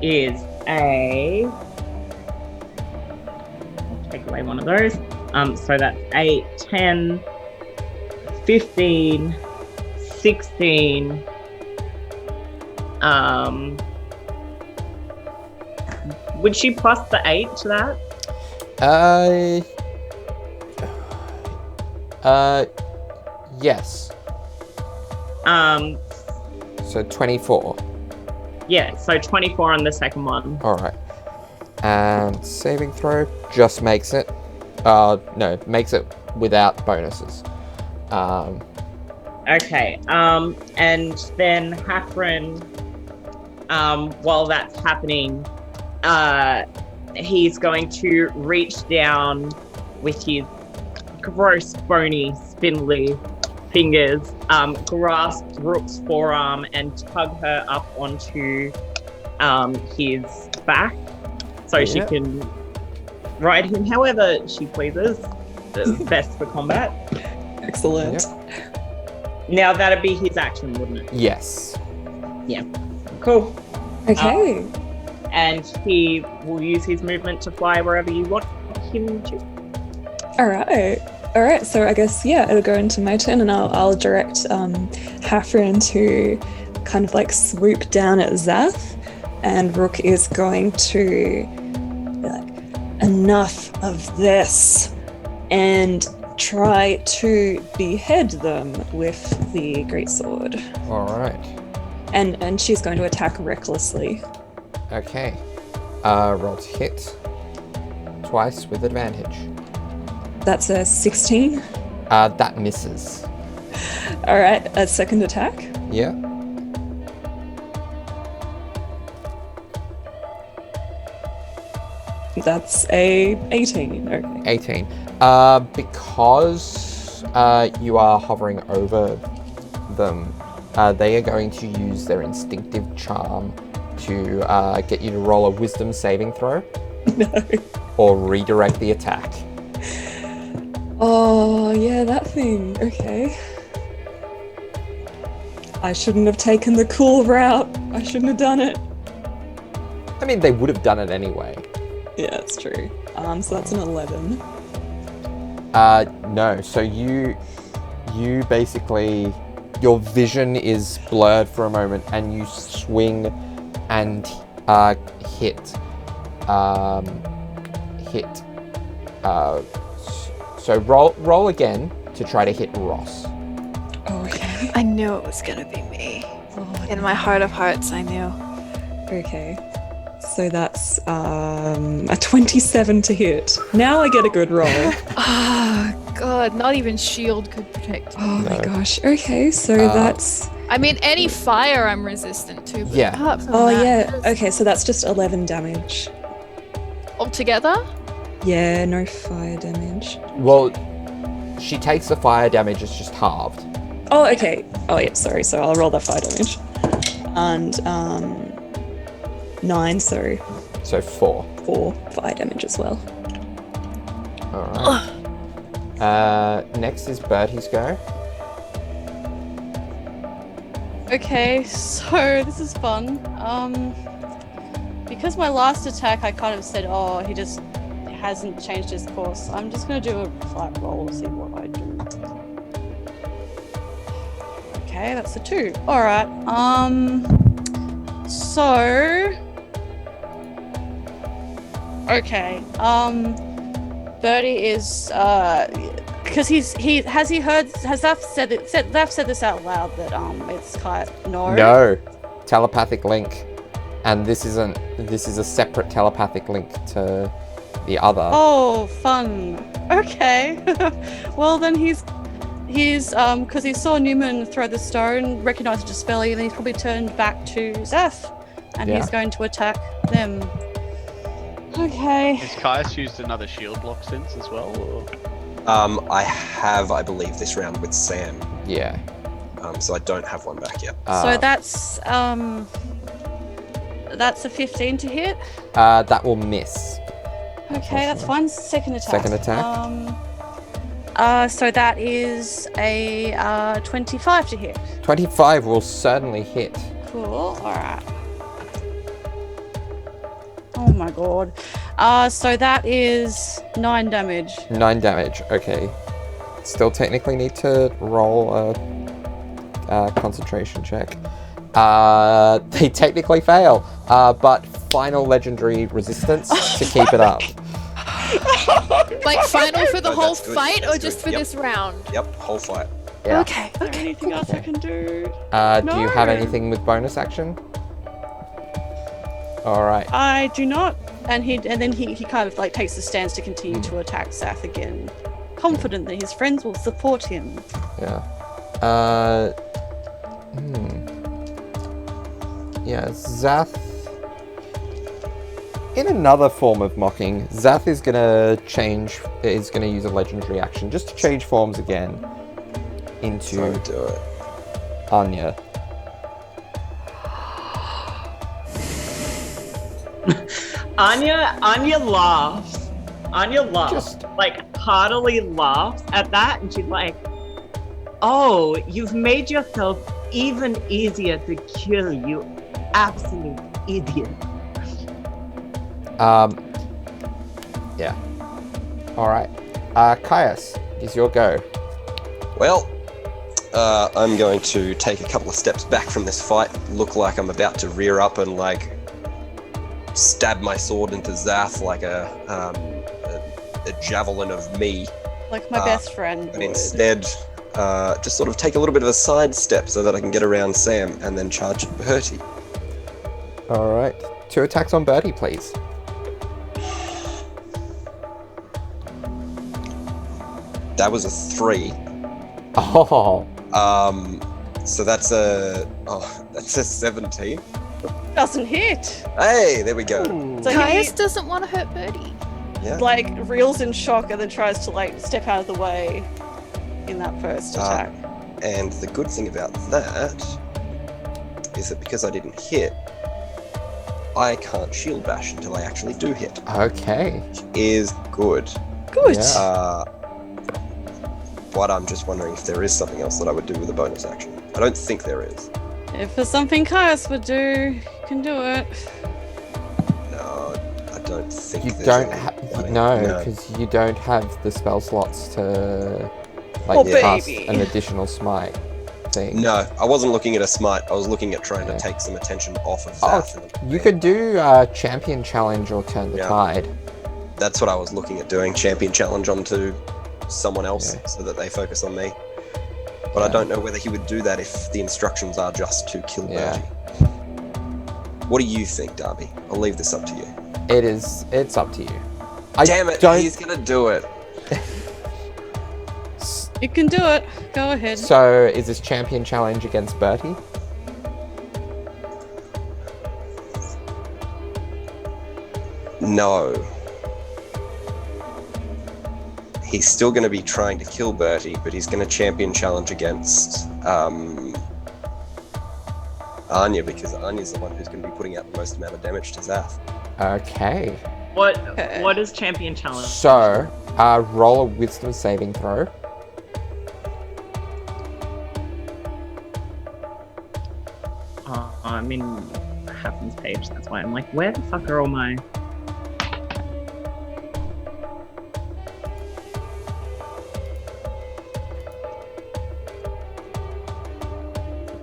is I'll take away one of those. So that's 8, 10, 15, 16. Would she plus the 8 to that? Yes. So 24. Yeah, so 24 on the second one. Alright. And saving throw just makes it. No, makes it without bonuses. Okay, and then Hafren, while that's happening, he's going to reach down with his gross, bony, spindly fingers, grasp Rook's forearm and tug her up onto his back so she can ride him however she pleases. Best for combat. Excellent. Now that'd be his action, wouldn't it? Yes. Yeah. Cool. Okay. And he will use his movement to fly wherever you want him to. All right. So I guess it'll go into my turn, and I'll direct Hafren to kind of like swoop down at Xath, and Rook is going to be like, enough of this, and try to behead them with the greatsword. Alright. And she's going to attack recklessly. Okay. Roll to hit. Twice with advantage. That's a 16. That misses. Alright, a second attack. Yeah. That's a 18. Okay. 18. Because you are hovering over them, they are going to use their instinctive charm to get you to roll a wisdom saving throw. No. Or redirect the attack. Oh, yeah, that thing. Okay. I shouldn't have taken the cool route. I shouldn't have done it. I mean, they would have done it anyway. Yeah, it's true. So that's an 11. No. So you basically, your vision is blurred for a moment, and you swing and hit. So roll again to try to hit Ross. Oh, okay. I knew it was gonna be me. Oh, In my heart of hearts, I knew. okay. So that's a 27 to hit. Now I get a good roll. Oh god, not even shield could protect me. Oh my No. gosh. Okay, so that's... I mean, any fire I'm resistant to, but Yeah. apart from Oh that, yeah, okay, so that's just 11 damage. altogether? Yeah, no fire damage. Well, she takes the fire damage, it's just halved. Oh, okay. Oh yeah, sorry, so I'll roll that fire damage. And 9, so So 4. 4 fire damage as well. Alright. Next is Bertie's go. Okay, so this is fun. Because my last attack I kind of said, oh, he just hasn't changed his course. I'm just gonna do a flat roll to see what I do. Okay, that's a 2. Alright, so... Okay, Bertie is, because has Xath said this out loud that it's quite No. Telepathic link. And this is a separate telepathic link to the other. Oh, fun. Okay. Well, then he's because he saw Newman throw the stone, recognized it as spelly, and he's probably turned back to Xath, and he's going to attack them. Okay. Has Caius used another shield block since as well? Or? I have, I believe, this round with Sam. Yeah. So I don't have one back yet. So that's a 15 to hit. That will miss. Okay, that's fine. Second attack. Second attack. So that is a 25 to hit. 25 will certainly hit. Cool. All right. Oh my god. So that is 9 damage. 9 damage, okay. still technically need to roll a concentration check. They technically fail, but final legendary resistance to keep it up. Like final for the No, whole that's good, fight, that's or just good. for Yep. this round? Yep, whole fight. Yeah. Okay. Is there anything else I can do? Do you have No. anything with bonus action? All right. I do not. And then he kind of like takes a stance to continue to attack Xath again, confident that his friends will support him. Yeah. Yeah, Xath. In another form of mocking, Xath is gonna use a legendary action just to change forms again into So do it. Anya. Anya laughs. Anya laughs. Just- Like, heartily laughs at that, and she's like, "Oh, you've made yourself even easier to kill, you absolute idiot." Yeah. Alright. Caius, is your go. Well, I'm going to take a couple of steps back from this fight, look like I'm about to rear up and like stab my sword into Xath like a javelin of me, Like my best friend. but would. instead just sort of take a little bit of a side step so that I can get around Sam and then charge at Bertie. Alright. 2 attacks on Bertie, please. That was a 3. Oh. So that's a 17. Doesn't hit. Hey, there we go. So Caius he doesn't want to hurt Birdie. Yeah. like reels in shock and then tries to like step out of the way in that first attack. And the good thing about that is that because I didn't hit, I can't shield bash until I actually do hit. Okay. Is good. Good. Yeah. But I'm just wondering if there is something else that I would do with a bonus action. I don't think there is. If there's something Caius would do, you can do it. No, I don't think You there's don't anything. no, because you don't have the spell slots to Oh, cast baby. an additional smite thing. No, I wasn't looking at a smite. I was looking at trying to Okay. take some attention off of Oh, Xath. you could do champion challenge or turn the Yeah. tide. That's what I was looking at doing. Champion challenge onto someone else Yeah. so that they focus on me. But I Yeah. don't know whether he would do that if the instructions are just to kill Yeah. Bertie. What do you think, Darby? I'll leave this up to you. It's up to you. Damn it, don't he's gonna do it. You can do it. Go ahead. So is this champion challenge against Bertie? No. He's still going to be trying to kill Bertie, but he's going to champion challenge against Anya, because Anya's the one who's going to be putting out the most amount of damage to Xath. Okay. What is champion challenge? So, roll a wisdom saving throw. I'm in Happens page. That's why I'm like, where the fuck are all my?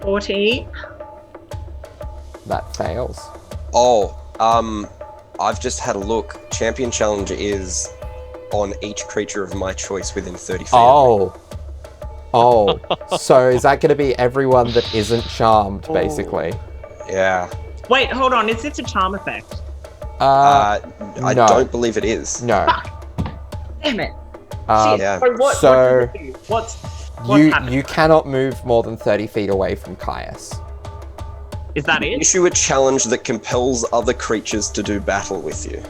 $14. That fails. Oh, I've just had a look. Champion challenge is on each creature of my choice within 30 feet. Oh. Oh. So is that going to be everyone that isn't charmed, basically? Yeah. Wait, hold on. Is this a charm effect? I no. don't believe it is. No. Damn it. Um, Shit. So what so does it do? What's you happening? cannot move more than 30 feet away from Caius. Is that it? Issue a challenge that compels other creatures to do battle with you.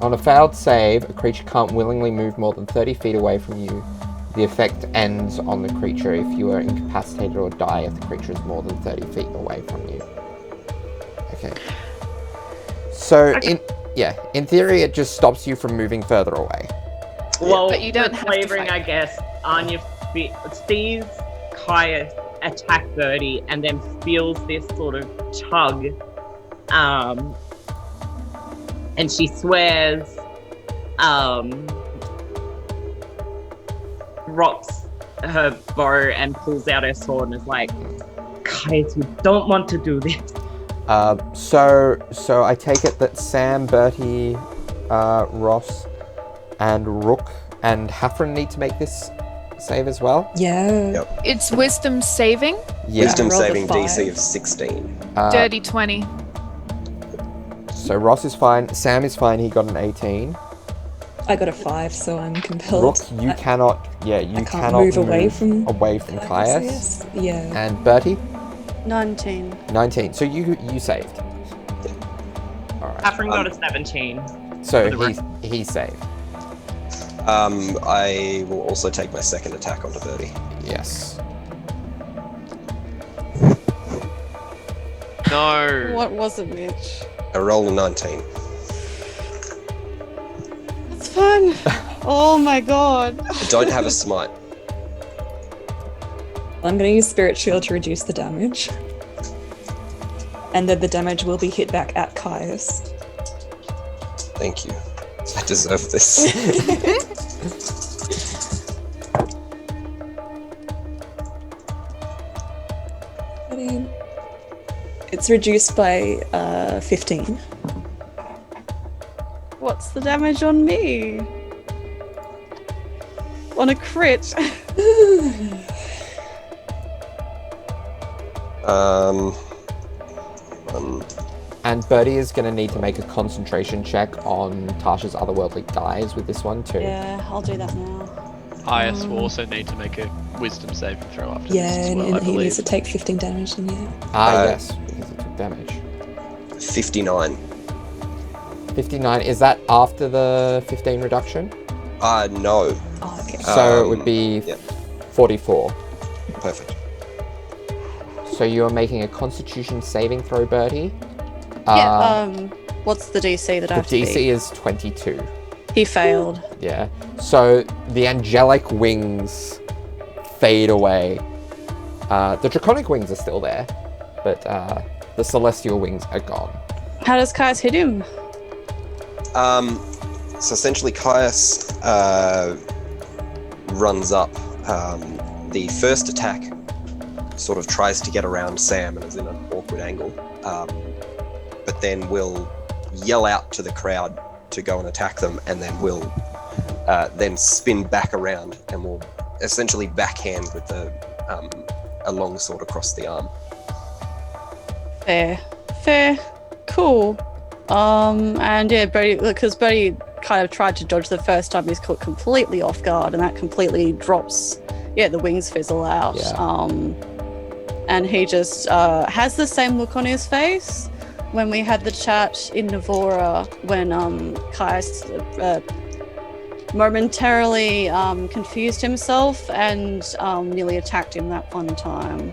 On a failed save, a creature can't willingly move more than 30 feet away from you. The effect ends on the creature if you are incapacitated or die if the creature is more than 30 feet away from you. Okay. So, in theory, it just stops you from moving further away. Well, But you don't for have to flavoring, fight. I guess, Anya sees Caius attack Birdie and then feels this sort of tug. And she swears, drops her bow and pulls out her sword and is like, guys, you don't want to do this. So I take it that Sam, Bertie, Ross, and Rook and Hafren need to make this save as well. Yeah. Yep. It's wisdom saving. Yeah. Wisdom roll the saving 5. DC of 16. Dirty 20. So Ross is fine. Sam is fine. He got an 18. I got a 5, so I'm compelled. Rook, you cannot. Yeah, you I can't cannot move away from Caius. Yes. Yeah. And Bertie, 19. 19. So you saved. All right. Catherine got a 17. So for the he saved. I will also take my second attack onto Birdie. Yes. No. What was it, Mitch? I rolled a 19. It's fun. Oh my god. I don't have a smite. I'm going to use Spirit Shield to reduce the damage. And then the damage will be hit back at Caius. Thank you. I deserve this. It's reduced by 15. What's the damage on me? On a crit. And Bertie is going to need to make a concentration check on Tasha's otherworldly guise with this one too. Yeah, I'll do that now. Caius will also need to make a wisdom saving throw after Yeah, this as well, I and he needs believe. to take 15 damage, and yeah. Yes, because it took damage. 59. 59, is that after the 15 reduction? No. Oh, okay. So it would be Yep. 44. Perfect. So you are making a constitution saving throw, Bertie. What's the DC that I The have to DC beat? is 22. He failed. Yeah. So the angelic wings fade away. The draconic wings are still there, but the celestial wings are gone. How does Caius hit him? So essentially Caius runs up. The first attack sort of tries to get around Sam and is in an awkward angle, but then will yell out to the crowd to go and attack them, and then will then spin back around and will essentially backhand with a long sword across the arm. Fair. Cool. And yeah, Brady, because Brady kind of tried to dodge the first time, he's caught completely off guard, and that completely drops. Yeah, the wings fizzle out. Yeah. And he just has the same look on his face when we had the chat in Navora when Caius momentarily confused himself and nearly attacked him that one time.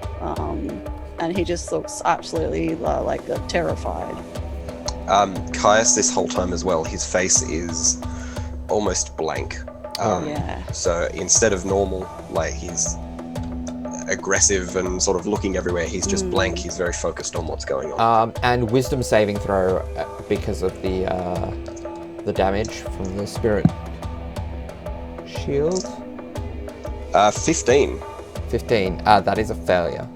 And he just looks absolutely terrified. Caius, this whole time as well, his face is almost blank. Yeah. So instead of normal, like he's aggressive and sort of looking everywhere, he's just blank. He's very focused on what's going on. And wisdom saving throw because of the damage from the spirit shield. 15. 15. That is a failure.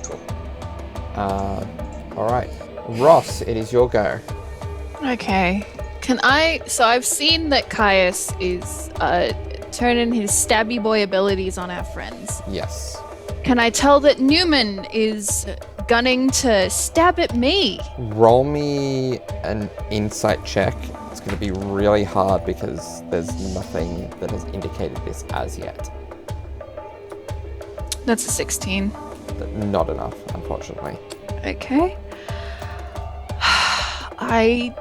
Cool. All right, Ross, it is your go. Okay. So I've seen that Caius is turning his stabby boy abilities on our friends. Yes. Can I tell that Newman is gunning to stab at me? Roll me an insight check. It's going to be really hard because there's nothing that has indicated this as yet. That's a 16. But not enough, unfortunately. Okay. I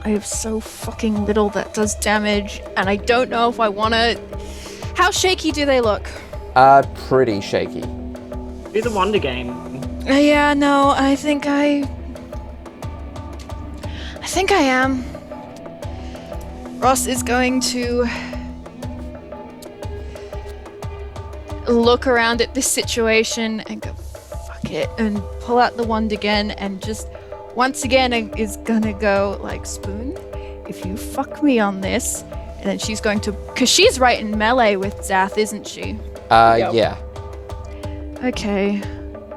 have so fucking little that does damage, and I don't know if I want to... How shaky do they look? Pretty shaky. Do the Wonder Game. Yeah, no, I think I am. Ross is going to look around at this situation and go, fuck it, and pull out the wand again, and just once again is gonna go like, Spoon, if you fuck me on this, then she's going to, because she's right in melee with Xath, isn't she? Yeah. Okay.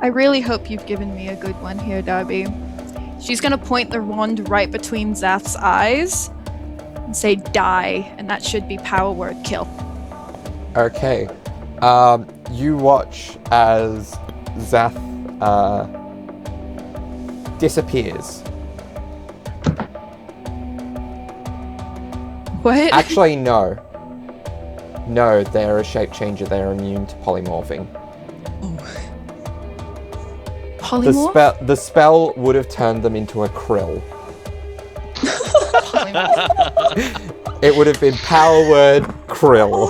I really hope you've given me a good one here, Darby. She's gonna point the wand right between Xath's eyes and say die, and that should be power word kill. Okay. You watch as Xath disappears. What? Actually, no. No, they're a shape changer. They're immune to polymorphing. Polymorph? The spell would have turned them into a krill. It would have been power word krill.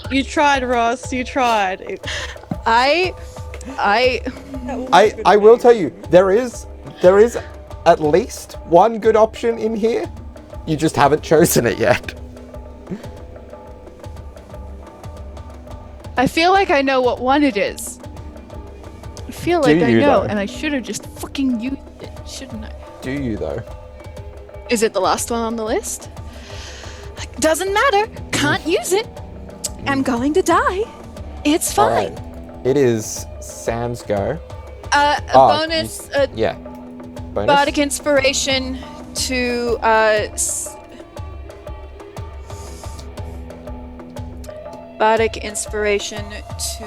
You tried, Ross. You tried. I will tell you, there is at least one good option in here. You just haven't chosen it yet. I feel like I know what one it is. I feel like I you, know, though? and I should have just fucking used it, shouldn't I? Do you, though? Is it the last one on the list? Doesn't matter. Can't use it. I'm going to die. It's fine. Alright. It is Sam's go. Bonus. Yeah. Bonus? Bardic inspiration to Bardic inspiration to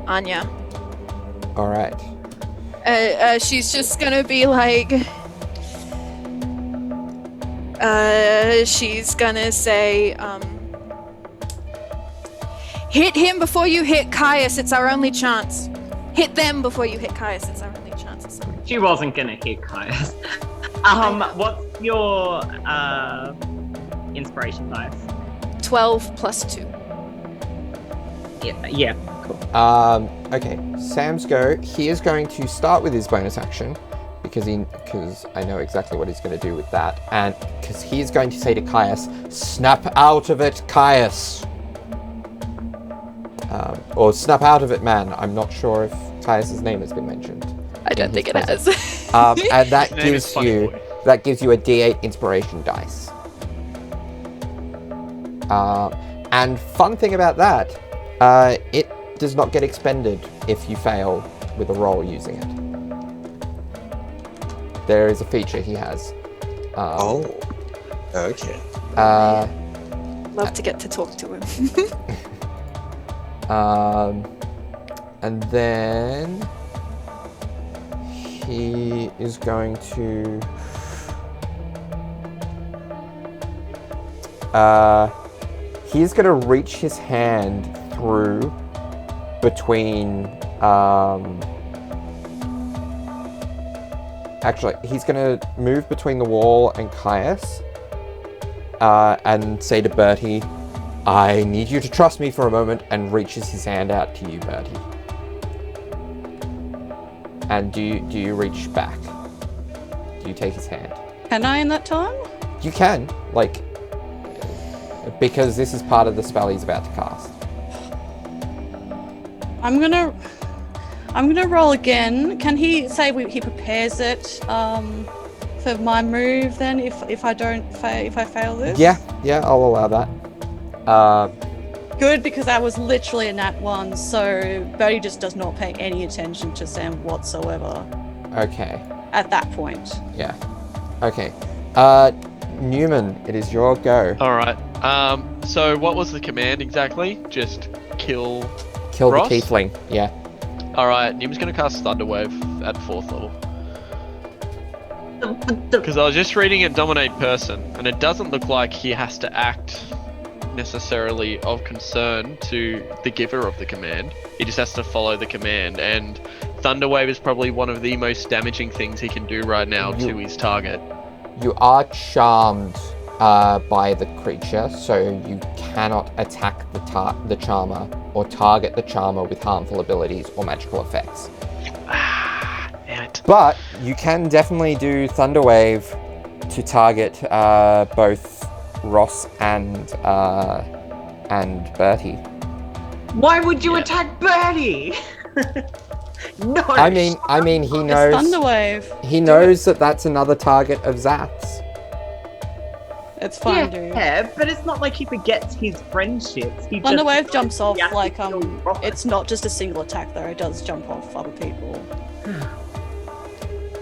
Anya. Alright. She's just gonna be like, she's gonna say, hit him before you hit Caius, it's our only chance. Hit them before you hit Caius, it's our only chance. She wasn't gonna hit Caius. What's your inspiration dice? 12 plus 2. Yeah, cool. Okay, Sam's go. He is going to start with his bonus action because I know exactly what he's going to do with that, and because he's going to say to Caius, "Snap out of it, Caius," or "Snap out of it, man." I'm not sure if Caius's name has been mentioned. I don't think it has. And that His name is Funny Boy. gives you a D8 inspiration dice. And fun thing about that, it does not get expended if you fail with a roll using it. There is a feature he has. Okay. Love to get to talk to him. And then he is going to he's going to reach his hand through between actually he's going to move between the wall and Caius and say to Bertie, "I need you to trust me for a moment," and reaches his hand out to you, Bertie. And do you reach back? Do you take his hand? Can I in that time? You can, because this is part of the spell he's about to cast. I'm gonna roll again. Can he say he prepares it for my move then? If I fail this? Yeah, I'll allow that. Good, because that was literally a nat 1, so Bertie just does not pay any attention to Sam whatsoever. Okay. At that point. Yeah. Okay. Newman, it is your go. Alright. So what was the command exactly? Just kill Ross? The tiefling. Yeah. Alright, Newman's gonna cast Thunderwave at 4th level. Because I was just reading at Dominate Person, and it doesn't look like he has to act necessarily of concern to the giver of the command. He just has to follow the command, and Thunderwave is probably one of the most damaging things he can do right now to his target. You are charmed by the creature, so you cannot attack the charmer or target the charmer with harmful abilities or magical effects. Damn it. But you can definitely do Thunderwave to target both Ross and Bertie. Why would you attack Bertie? No. I mean, he It's knows. Thunderwave. He knows that that's another target of Xath's. It's fine, dude. Yeah, but it's not like he forgets his friendships. He Thunderwave just jumps off Yeah, like it's still rocket. it's not just a single attack though. It does jump off other people.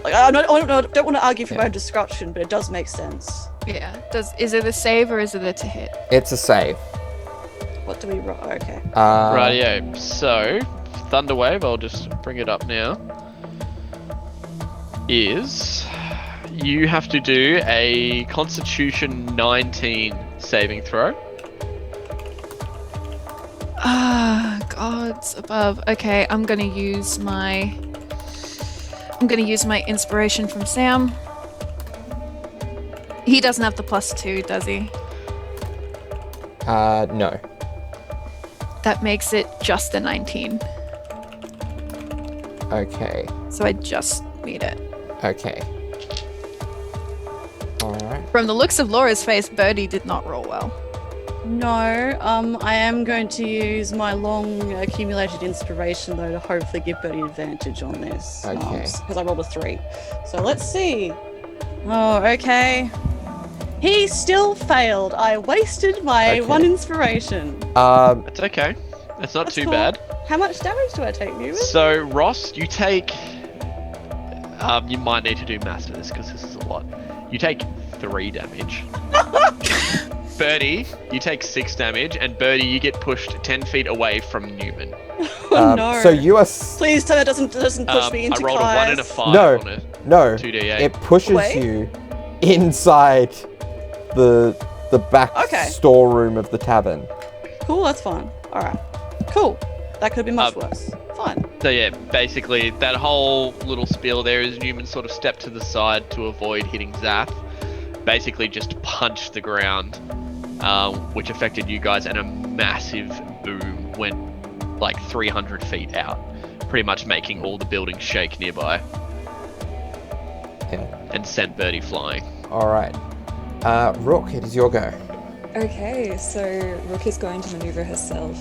Like I don't want to argue for my own destruction, but it does make sense. Yeah. Is it a save or is it a to hit? It's a save. What do we roll? Okay. Rightio. So, Thunderwave, I'll just bring it up now. Is you have to do a Constitution 19 saving throw. Gods above. Okay, I'm gonna use my inspiration from Sam. He doesn't have the +2, does he? No. That makes it just a 19. Okay. So I just meet it. Okay. Alright. From the looks of Laura's face, Birdie did not roll well. No, I am going to use my long accumulated inspiration though to hopefully give Birdie advantage on this. Okay. Because I rolled a 3. So let's see. Oh, okay. He still failed. I wasted my Okay. 1 inspiration. That's okay. That's not That's too cool. bad. How much damage do I take, Newman? So, Ross, you take... you might need to do maths for this because this is a lot. You take 3 damage. Birdie, you take 6 damage, and Birdie, you get pushed 10 feet away from Newman. Oh no. So you are... Please tell me it doesn't push me into I rolled a 1 and a 5 No. on it. No. 2d8. It pushes Wait. you inside the back Okay. storeroom of the tavern. Cool, that's fine. Alright. Cool. That could have been much worse. Fine. So yeah, basically that whole little spiel there is Newman sort of stepped to the side to avoid hitting Xath. Basically just punched the ground, which affected you guys, and a massive boom went like 300 feet out, pretty much making all the buildings shake nearby. Yeah. And sent Birdie flying. Alright. Rook, it is your go. Okay, so Rook is going to maneuver herself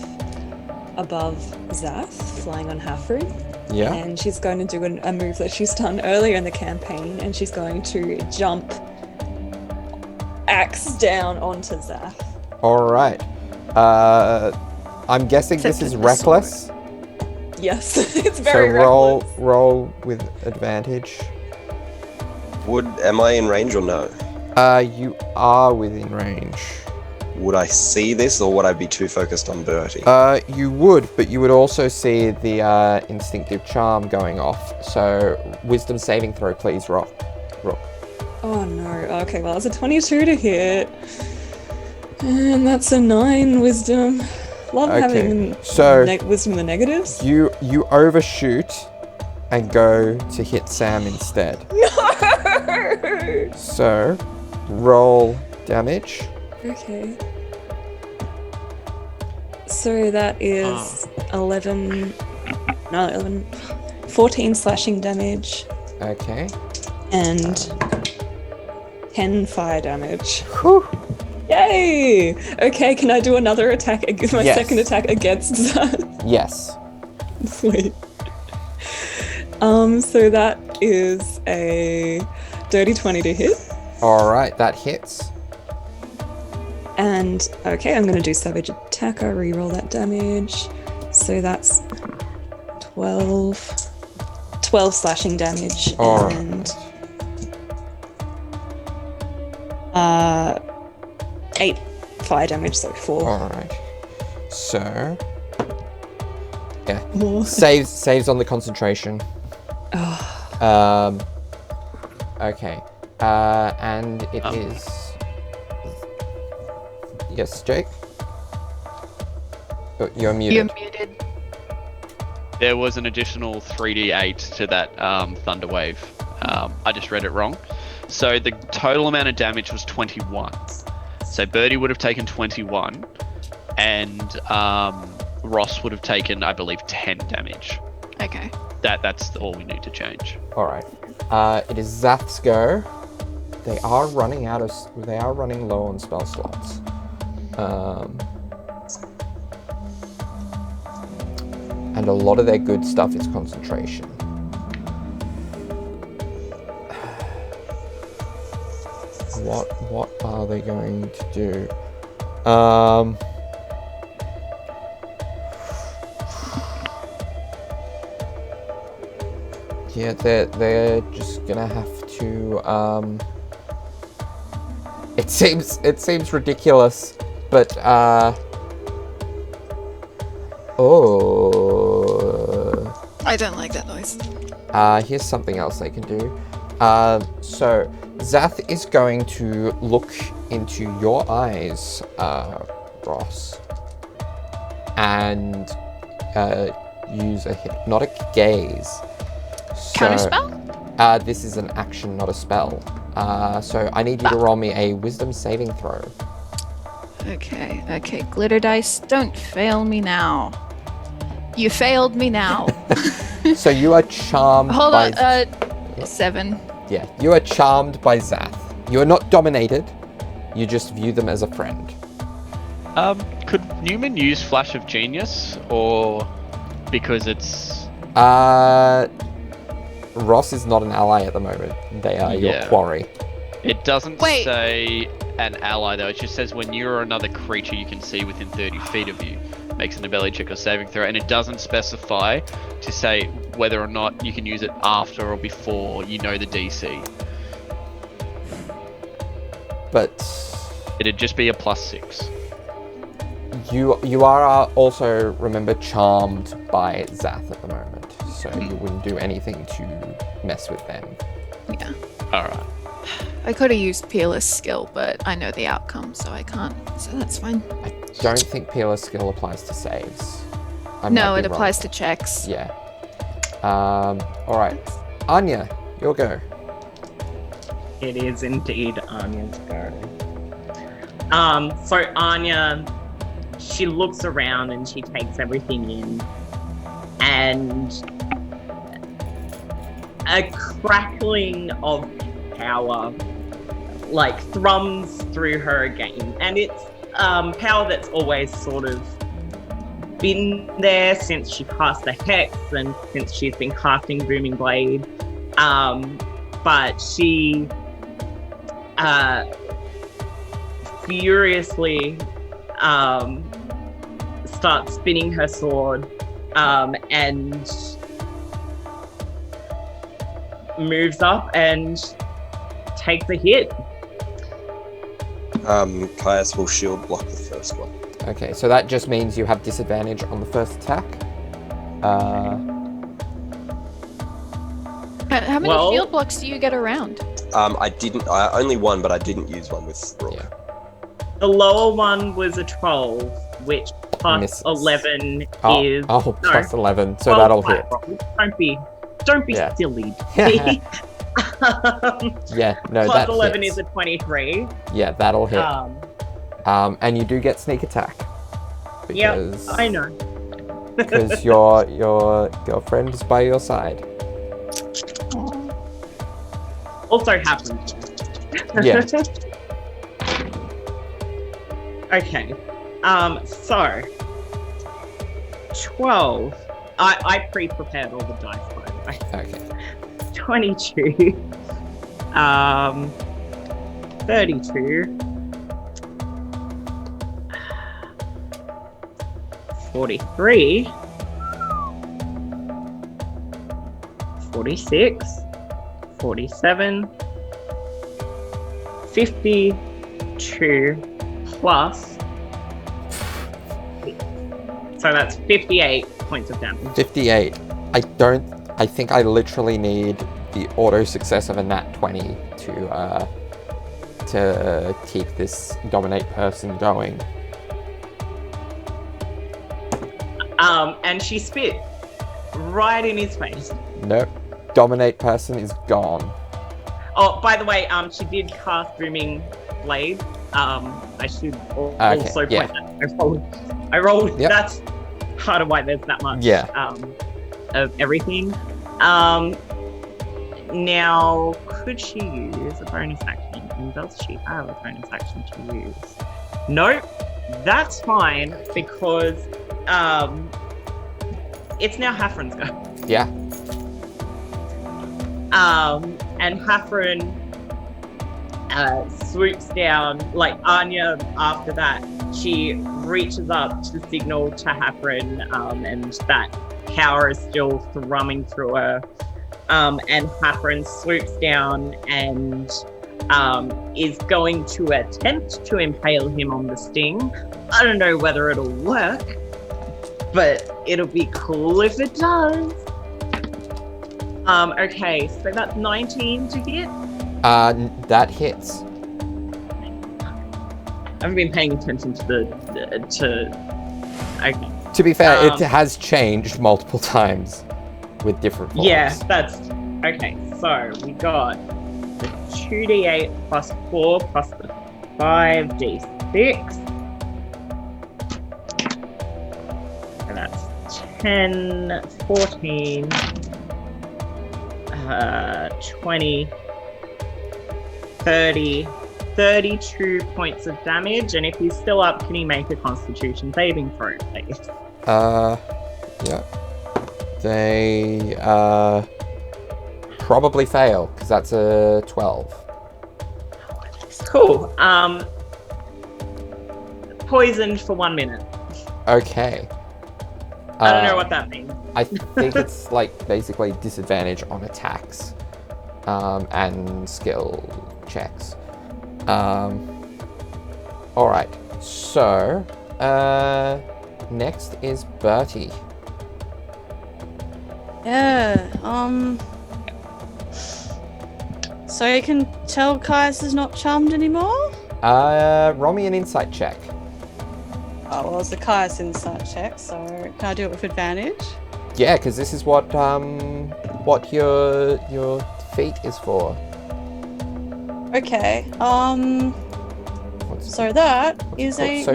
above Xath, flying on Halfrood. Yeah. And she's going to do a move that she's done earlier in the campaign, and she's going to jump axe down onto Xath. Alright. I'm guessing this is reckless. Yes, it's very so reckless. roll with advantage. Am I in range or no? You are within range. Would I see this, or would I be too focused on Bertie? You would, but you would also see the instinctive charm going off. So, wisdom saving throw, please, Rook. Oh no, okay, well, it's a 22 to hit. And that's a 9 wisdom. Love Okay, having so wisdom in the negatives. you overshoot and go to hit Sam instead. No! So, roll damage. Okay. So that is 14 slashing damage Okay. and 10 fire damage. Whew. Yay! Okay, can I do another attack, my Yes. second attack against that? Yes. Sweet. So that is a dirty 20 to hit. Alright, that hits. And okay, I'm gonna do Savage Attack. I reroll that damage. So that's 12 slashing damage Alright. and 8 fire damage, so 4 Alright. So, yeah. more. Saves on the concentration. Okay. And it is... Yes, Jake? Oh, you're muted. You're muted. There was an additional 3d8 to that thunder wave. I just read it wrong. So the total amount of damage was 21. So Birdie would have taken 21, and Ross would have taken, I believe, 10 damage. Okay. That's all we need to change. Alright. It is Xath's go. They are running low on spell slots. And a lot of their good stuff is concentration. What are they going to do? Yeah, they're just gonna have to. It seems ridiculous, but oh. I don't like that noise. Here's something else they can do. So Xath is going to look into your eyes, Ross, and use a hypnotic gaze. Counterspell? This is an action, not a spell. So I need you to roll me a wisdom saving throw. Okay. Glitter dice, don't fail me now. You failed me now. So you are charmed Hold by... on, 7. Yeah, you are charmed by Xath. You are not dominated. You just view them as a friend. Could Newman use Flash of Genius, or because it's... Ross is not an ally at the moment. They are your quarry. It doesn't say an ally though, it just says when you or another creature you can see within 30 feet of you makes an ability check or saving throw, and it doesn't specify to say whether or not you can use it after or before you know the DC. But... it'd just be a +6. You are also, remember, charmed by Xath at the moment, so you wouldn't do anything to mess with them. Yeah. Alright. I could have used Peerless skill, but I know the outcome, so I can't. So that's fine. I don't think Peerless skill applies to saves. No, it applies to checks. Yeah. Alright. Anya, your go. It is indeed Anya's go. So Anya, she looks around and she takes everything in, and a crackling of power like thrums through her again, and it's power that's always sort of been there since she cast the hex and since she's been casting Booming Blade, but she furiously starts spinning her sword and moves up and takes a hit. Caius will shield block the first one. Okay, so that just means you have disadvantage on the first attack. How many field blocks do you get around? I only one, but I didn't use one with Rook. Yeah. The lower one was a 12, which plus Misses. 11 is... Oh, no, plus 11, so 12 that'll flat hit. roll. Don't be Yeah. silly. Yeah, no, Plus that 11 hits. is a 23. Yeah, that'll hit. And you do get sneak attack. Yep, Because, I know. because your girlfriend is by your side. Also happens. Yeah. Okay. So 12. I pre-prepared all the dice, by the way. Okay. 22. 32. 43. 46. 47. 52 plus. So that's 58 points of damage. 58. I think I literally need the auto success of a nat 20 to keep this dominate person going. And she spit right in his face. Nope. Dominate person is gone. Oh, by the way, she did cast Booming Blade. I should also point that. I rolled. Yep. That's part of why there's that much. Yeah. Of everything. Now, could she use a bonus action? And does she have a bonus action to use? Nope. That's fine because it's now Hafren's go. Yeah. And Hafren swoops down, like Anya after that, she reaches up to signal to Hafren, and that power is still thrumming through her. And Hafren swoops down and is going to attempt to impale him on the sting. I don't know whether it'll work, but it'll be cool if it does. Okay, so that's 19 to hit. That hits. I haven't been paying attention to okay. To be fair, it has changed multiple times with different forms. Yeah, that's okay. So we got the 2d8 plus 4 plus the 5d6. And that's 10, 14, 20, 30, 32 points of damage. And if he's still up, can he make a Constitution saving throw, please? Yeah. They, probably fail, because that's a 12. Cool. Poisoned for 1 minute. Okay. I don't know what that means. I think it's, like, basically disadvantage on attacks, and skill checks. Alright. So, next is Bertie. Yeah, so you can tell Caius is not charmed anymore? Roll me an insight check. Oh, well, it's a Caius insight check, so can I do it with advantage? Yeah, because this is what your feat is for. Okay, so that is a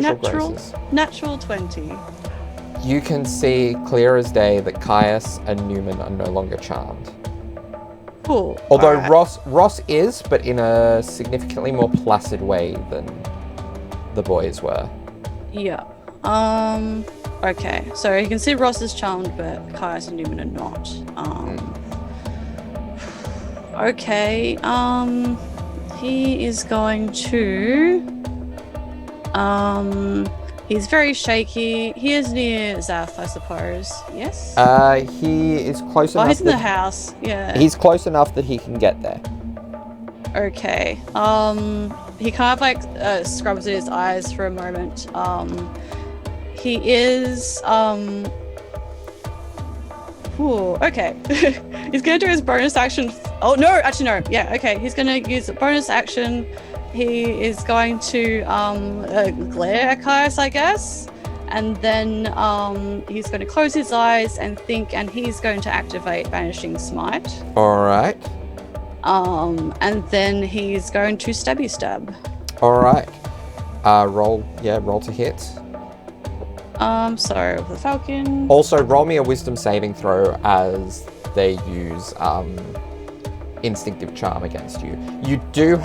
natural 20. You can see clear as day that Caius and Newman are no longer charmed. Cool. Although Alright. Ross is, but in a significantly more placid way than the boys were. Yeah. Okay. So you can see Ross is charmed, but Caius and Newman are not. Okay. He is going to. He's very shaky. He is near Xath, I suppose. Yes. He is close enough. Oh, he's in the house. Yeah. He's close enough that he can get there. Okay. He kind of like scrubs his eyes for a moment. He is Ooh, okay. He's gonna do his bonus action. Oh no, actually no. Yeah, okay. He's gonna use a bonus action. He is going to glare at Caius, I guess, and then he's going to close his eyes and think, and he's going to activate Vanishing Smite. All right. And then he's going to stabby stab. All right. Roll to hit. Sorry, with the Falcon. Also, roll me a Wisdom saving throw as they use Instinctive Charm against you. You do,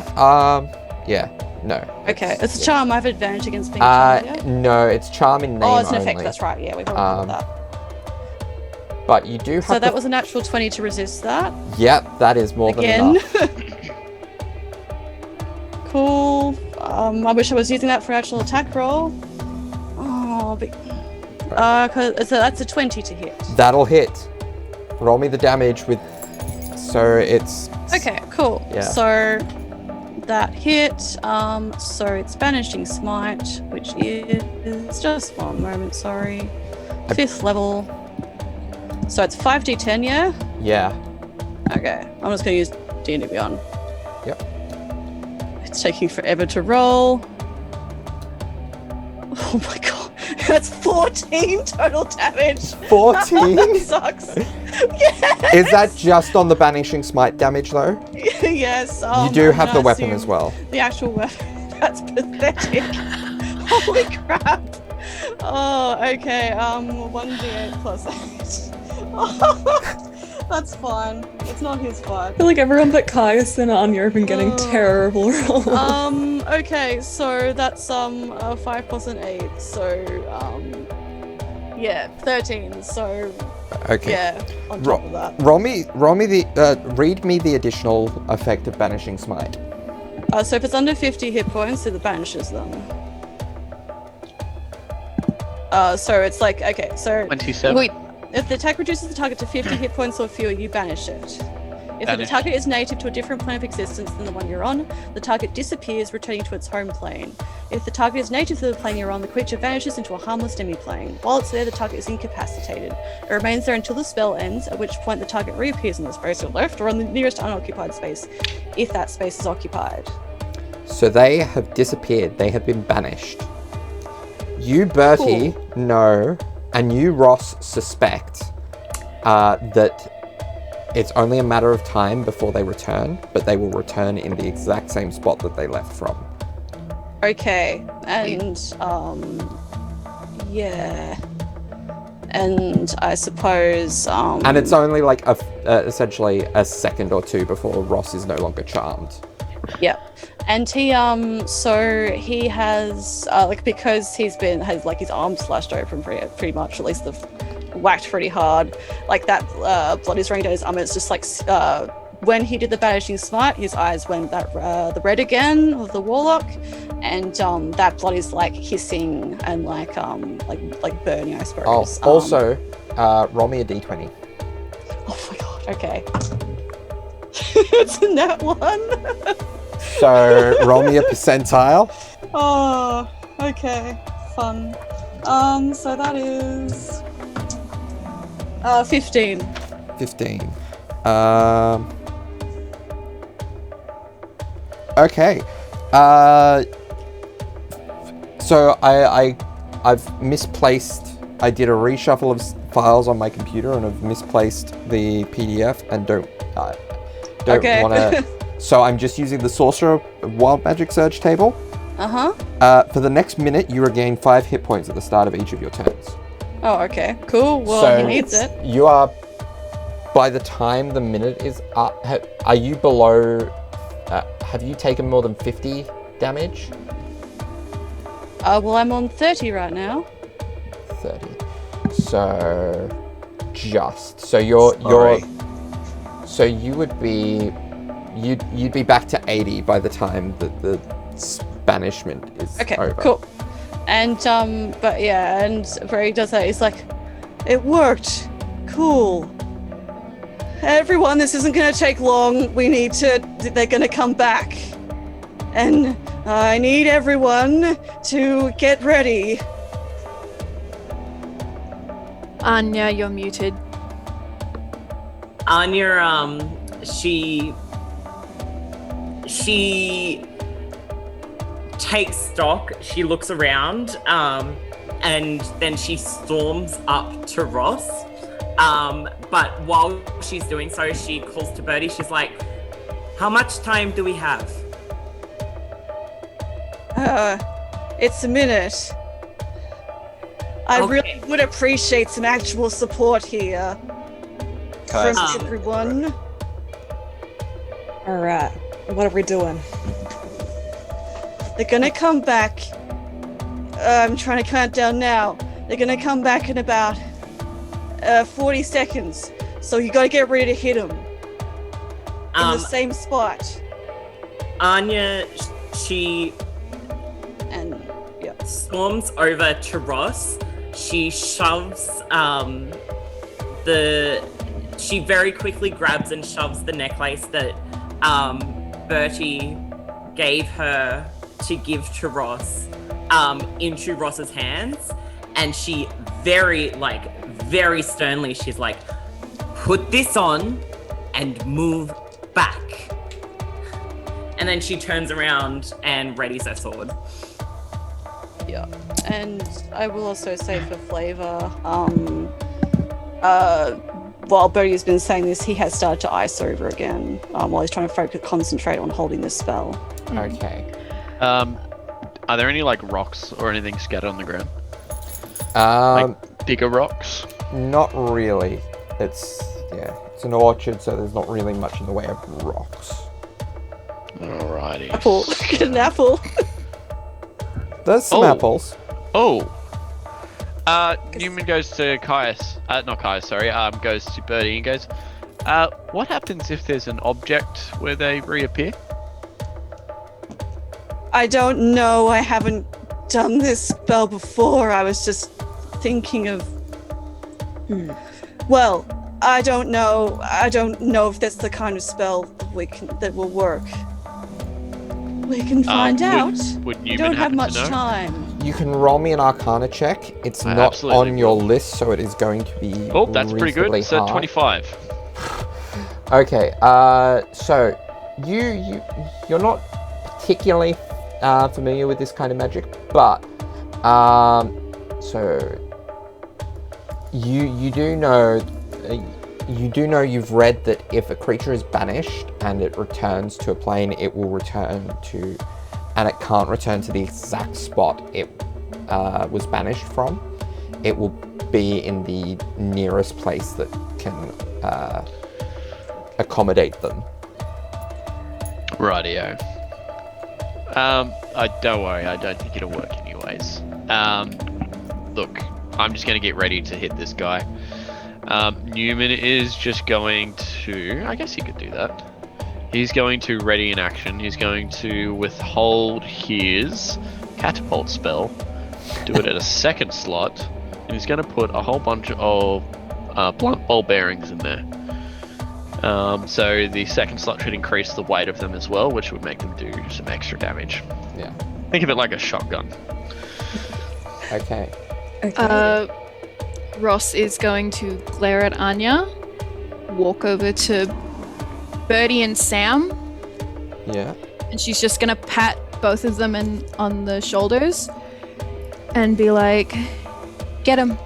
no. Okay, it's a charm. I have advantage against being charmed, yeah? No, it's charm in name only. Oh, it's an effect. That's right. Yeah, we've already got that. But you do have. So that was a natural 20 to resist that. Yep, that is more than enough. Cool. I wish I was using that for actual attack roll. Oh, but that's a 20 to hit. That'll hit. Roll me the damage with. So it's. Okay, cool. Yeah. So that hit. So it's Banishing Smite, which is just 1 moment. Sorry. 5th level. So it's 5d10, yeah? Yeah. Okay. I'm just gonna use D&D Beyond. Yep. It's taking forever to roll. Oh my god. That's 14 total damage. 14? That sucks. Yes. Is that just on the Banishing Smite damage though? Yes. You do have the weapon as well. The actual weapon. That's pathetic. Holy crap. Oh, okay. 1d8 plus 8. That's fine. It's not his fight. I feel like everyone but Caius and Anya have been getting terrible rolls. Okay, so that's 5 plus an 8, so yeah, 13. So Okay. Yeah, on top of that. Read me the additional effect of Banishing Smite. So if it's under 50 hit points, it banishes them. So it's like, okay, so 27. Wait, if the attack reduces the target to 50 hit points or fewer, you banish it. If the Banish. target is native to a different plane of existence than the one you're on, the target disappears, returning to its home plane. If the target is native to the plane you're on, the creature vanishes into a harmless demi-plane. While it's there, the target is incapacitated. It remains there until the spell ends, at which point the target reappears in the space to the left or on the nearest unoccupied space, if that space is occupied. So they have disappeared. They have been banished. You, Bertie, know, and you, Ross, suspect that it's only a matter of time before they return, but they will return in the exact same spot that they left from. Okay, and yeah, and I suppose And it's only like essentially a second or two before Ross is no longer charmed. yeah, and he so he has like, because has like his arms slashed open pretty much, at least they've whacked pretty hard, like that blood is running down his arm. It's just like when he did the banishing smite, his eyes went that the red again of the warlock, and that blood is like hissing and like burning, I suppose. Oh, also, roll me a d20. Oh my god. Okay. It's a nat one. So roll me a percentile. Oh, okay. Fun. So that is 15. 15. Okay. So I've misplaced. I did a reshuffle of files on my computer and have misplaced the PDF and don't Okay. want to. So I'm just using the Sorcerer Wild Magic Surge table. For the next minute, you regain 5 hit points at the start of each of your turns. Oh, okay. Cool. Well, So he needs it. You are, by the time the minute is up, are you below, have you taken more than 50 damage? Well, I'm on 30 right now. 30. So, just. So so you would be, you'd be back to 80 by the time that the banishment is Okay, over. cool. And, but yeah, and where he does that, he's like, it worked. Cool. Everyone, this isn't gonna take long. They're gonna come back. And I need everyone to get ready. Anya, you're muted. Anya, she takes stock, she looks around, and then she storms up to Ross. But while she's doing so, she calls to Bertie. She's like, how much time do we have? It's a minute. I really would appreciate some actual support here from everyone. Alright, what are we doing? They're gonna come back. I'm trying to count down now. They're gonna come back in about 40 seconds. So you gotta get ready to hit them. In the same spot. Anya, she storms over to Ross. She shoves she very quickly grabs and shoves the necklace that Bertie gave her to give to Ross into Ross's hands, and she very sternly, she's like, put this on and move back. And then she turns around and readies her sword. Yeah, and I will also say for flavor, while Bertie's been saying this, he has started to ice over again while he's trying to concentrate on holding this spell. Okay. Are there any like rocks or anything scattered on the ground? Like bigger rocks? Not really. It's an orchard, so there's not really much in the way of rocks. Alrighty. Apple. Get an apple. There's some apples. Oh. Newman goes to Caius. Not Caius, sorry. Goes to Birdie and goes, what happens if there's an object where they reappear? I don't know. I haven't done this spell before. I was just thinking of... Well, I don't know. I don't know if that's the kind of spell that will work. We can find out. Would We Newman don't have happen much to know? time. You can roll me an Arcana check. It's I not absolutely on your will. list, so it is going to be Oh, that's pretty good. reasonably It's at hard. 25. Okay, so you're not particularly familiar with this kind of magic, but so you do know you've read that if a creature is banished and it returns to a plane, it will return to, and it can't return to the exact spot it was banished from. It will be in the nearest place that can accommodate them. Rightio. Don't worry, I don't think it'll work anyways. Look, I'm just going to get ready to hit this guy. Newman is just going to... I guess he could do that. He's going to ready in action. He's going to withhold his catapult spell, do it at a second slot, and he's going to put a whole bunch of blunt ball bearings in there. So the second slot should increase the weight of them as well, which would make them do some extra damage. Yeah. Think of it like a shotgun. Okay. Ross is going to glare at Anya, walk over to Birdie and Sam, Yeah. and she's just gonna pat both of them on the shoulders and be like, "Get him!"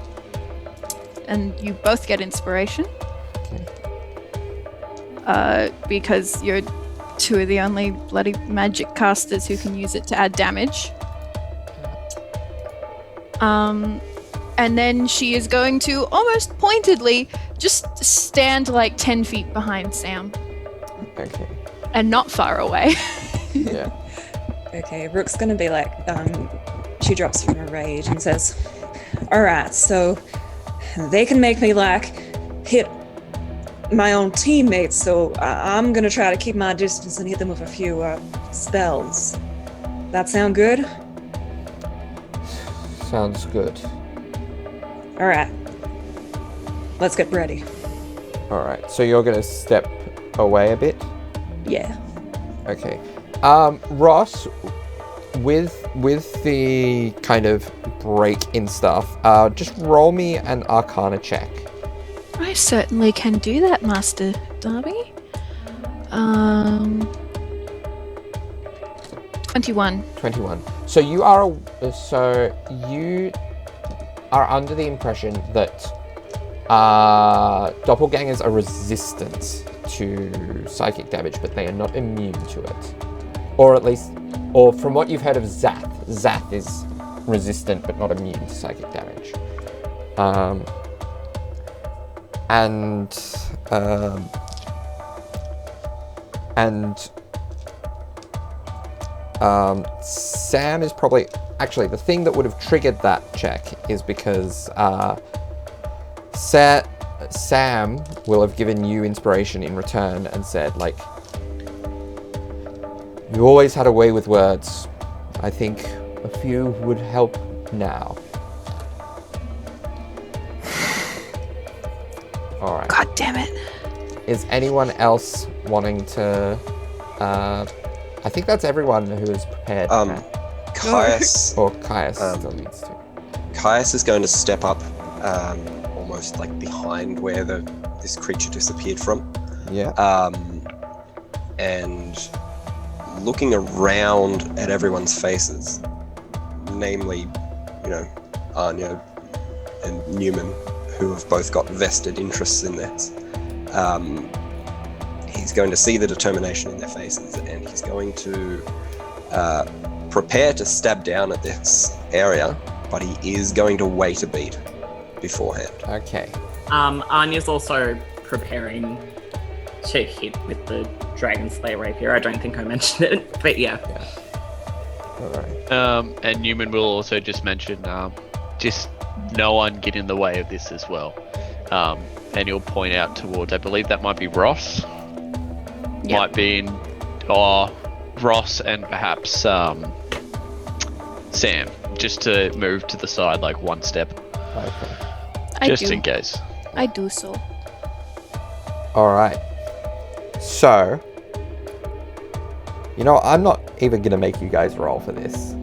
And you both get inspiration. Because you're two of the only bloody magic casters who can use it to add damage. And then she is going to almost pointedly just stand like 10 feet behind Sam Okay. and not far away. Yeah. Okay, Rook's gonna be like, she drops from her rage and says, "Alright, so they can make me like hit my own teammates, so I'm gonna try to keep my distance and hit them with a few spells. That sound good? Sounds good. Alright. Let's get ready." Alright, so you're gonna step away a bit? Yeah. Okay. Ross, with the kind of break in stuff, just roll me an Arcana check. I certainly can do that, Master Darby. 21. 21. So you are under the impression that doppelgangers are resistant to psychic damage, but they are not immune to it. Or at least, or from what you've heard of Xath, Xath is resistant but not immune to psychic damage. Sam is probably... Actually, the thing that would have triggered that check is because Sam will have given you inspiration in return and said, like, "You always had a way with words. I think a few would help now." Alright. God damn it. Is anyone else wanting to... I think that's everyone who is prepared. Caius. Or Caius still needs to. Caius is going to step up, almost like behind where this creature disappeared from. Yeah. And looking around at everyone's faces, namely, Anya and Newman, who have both got vested interests in this. He's going to see the determination in their faces, and he's going to prepare to stab down at this area, but he is going to wait a beat beforehand. Okay. Anya's also preparing to hit with the Dragon Slayer rapier. I don't think I mentioned it, but yeah. Alright. And Newman will also just mention, just no one get in the way of this as well. And he'll point out towards, I believe that might be Ross. Yep. Might be in Ross and perhaps Sam, just to move to the side like one step, Okay. just in case. I do so. Alright. So, I'm not even going to make you guys roll for this,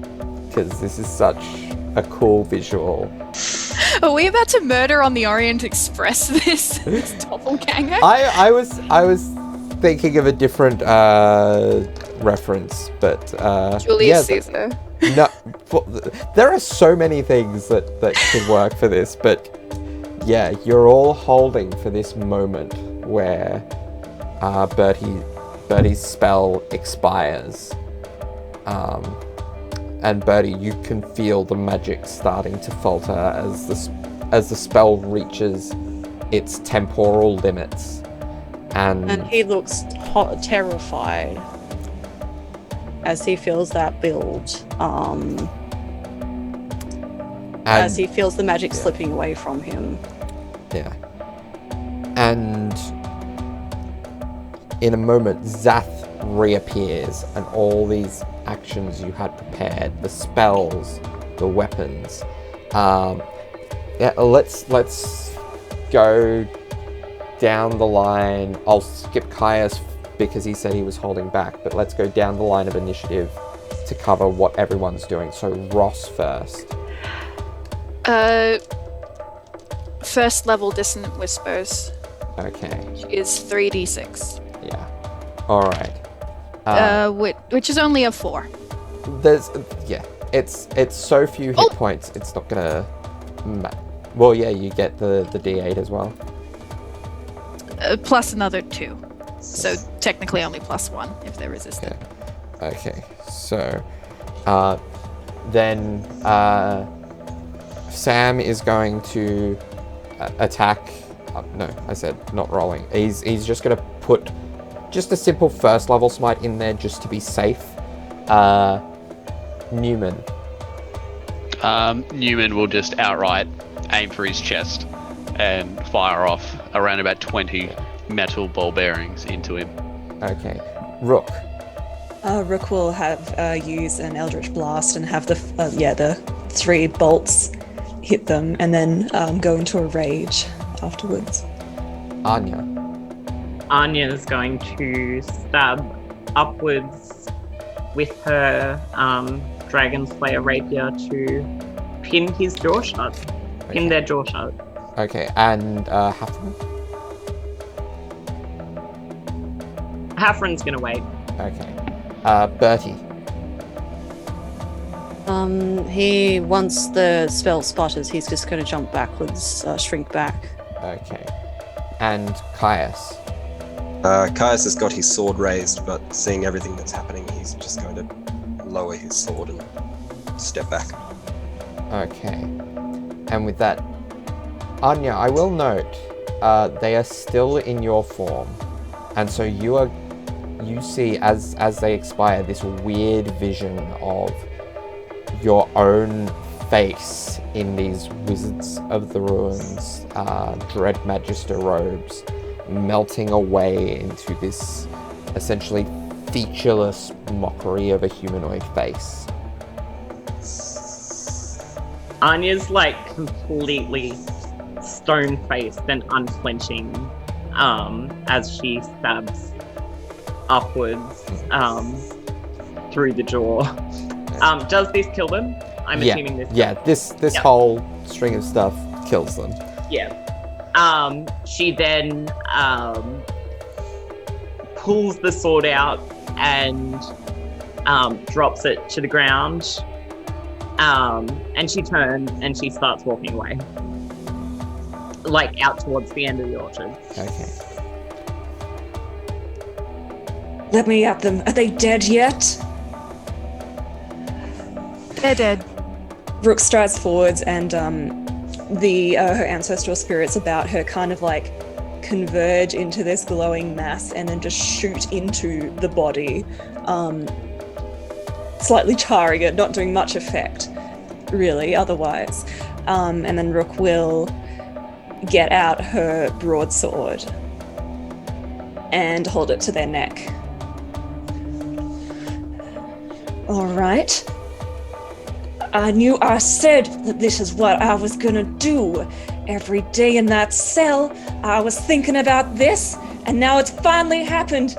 because this is such a cool visual. Are we about to murder on the Orient Express this doppelganger? I was thinking of a different reference, but Julius Caesar. No, there are so many things that could work for this, but yeah, you're all holding for this moment where Bertie's spell expires. And Bertie, you can feel the magic starting to falter as the spell reaches its temporal limits. And he looks terrified as he feels that build. As he feels the magic slipping away from him. Yeah. And in a moment, Xath reappears, and all these actions you had prepared, the spells, the weapons. Let's go down the line. I'll skip Caius because he said he was holding back, but let's go down the line of initiative to cover what everyone's doing. So Ross first. First level Dissonant Whispers Okay. is 3d6. Yeah. All right. Which is only a 4. It's so few hit points. It's not gonna. Well, yeah, you get the D8 as well. Plus another 2. So technically only plus 1 if they're resistant. Yeah. Okay. So, then Sam is going to attack. No, I said not rolling. He's just gonna put just a simple first level smite in there just to be safe. Newman. Newman will just outright aim for his chest and fire off around about 20 metal ball bearings into him. Okay. Rook. Rook will have use an Eldritch Blast and have the 3 bolts hit them, and then go into a rage afterwards. Anya. Anya's going to stab upwards with her Dragon Slayer rapier to pin his jaw shut. Pin their jaw shut. Okay, and Hafren? Hafren's gonna wait. Okay. Bertie. Once the spell sputters, he's just going to jump backwards, shrink back. Okay. And Caius. Caius has got his sword raised, but seeing everything that's happening, he's just going to lower his sword and step back. Okay. And with that, Anya, I will note, they are still in your form, and so you see as they expire this weird vision of your own face in these Wizards of the Ruins Dread Magister robes, melting away into this essentially featureless mockery of a humanoid face. Anya's like completely stone-faced and unflinching as she stabs upwards through the jaw. Does this kill them? I'm assuming this. Yeah, this whole string of stuff kills them. Yeah. She then pulls the sword out and drops it to the ground. And she turns and she starts walking away. Like out towards the end of the orchard. Okay. Let me at them. Are they dead yet? They're dead. Rook strides forwards, and her ancestral spirits about her kind of like converge into this glowing mass and then just shoot into the body, slightly charring it, not doing much effect really otherwise. And then Rook will get out her broadsword and hold it to their neck. All right. I said that this is what I was gonna do. Every day in that cell, I was thinking about this, and now it's finally happened.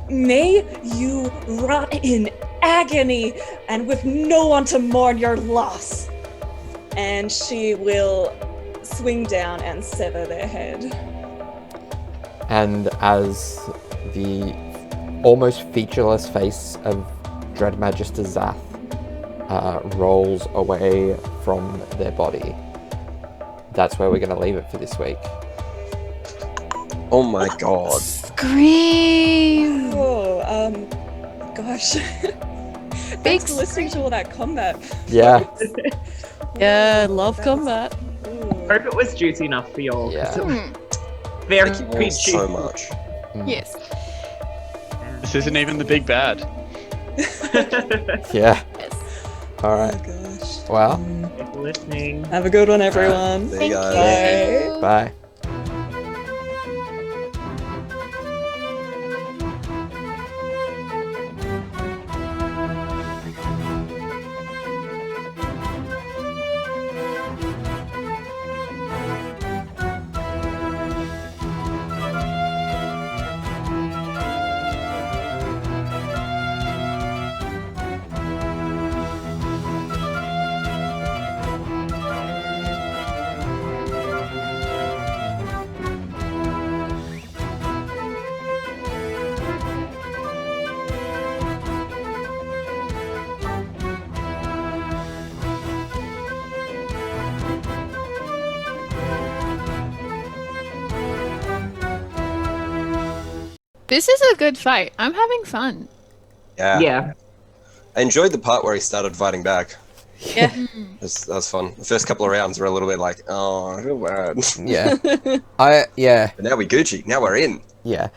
May you rot in agony and with no one to mourn your loss. And she will swing down and sever their head. And as the almost featureless face of Dread Magister Xath rolls away from their body, that's where we're going to leave it for this week. Oh my god. Scream! Oh, gosh. Big Thanks for listening to all that combat. Yeah. Yeah, love combat. Ooh. Hope it was juicy enough for y'all. Yeah. Very Thank you all juicy. so much. Yes. This isn't even the big bad. Yeah. Yes. All Oh right. gosh. Well, Thanks for listening. Have a good one, everyone. There you go. Bye. bye. This is a good fight. I'm having fun. Yeah. Yeah. I enjoyed the part where he started fighting back. Yeah. That was fun. The first couple of rounds were a little bit like, oh, I feel bad. Yeah. Yeah. But now we Gucci. Now we're in. Yeah.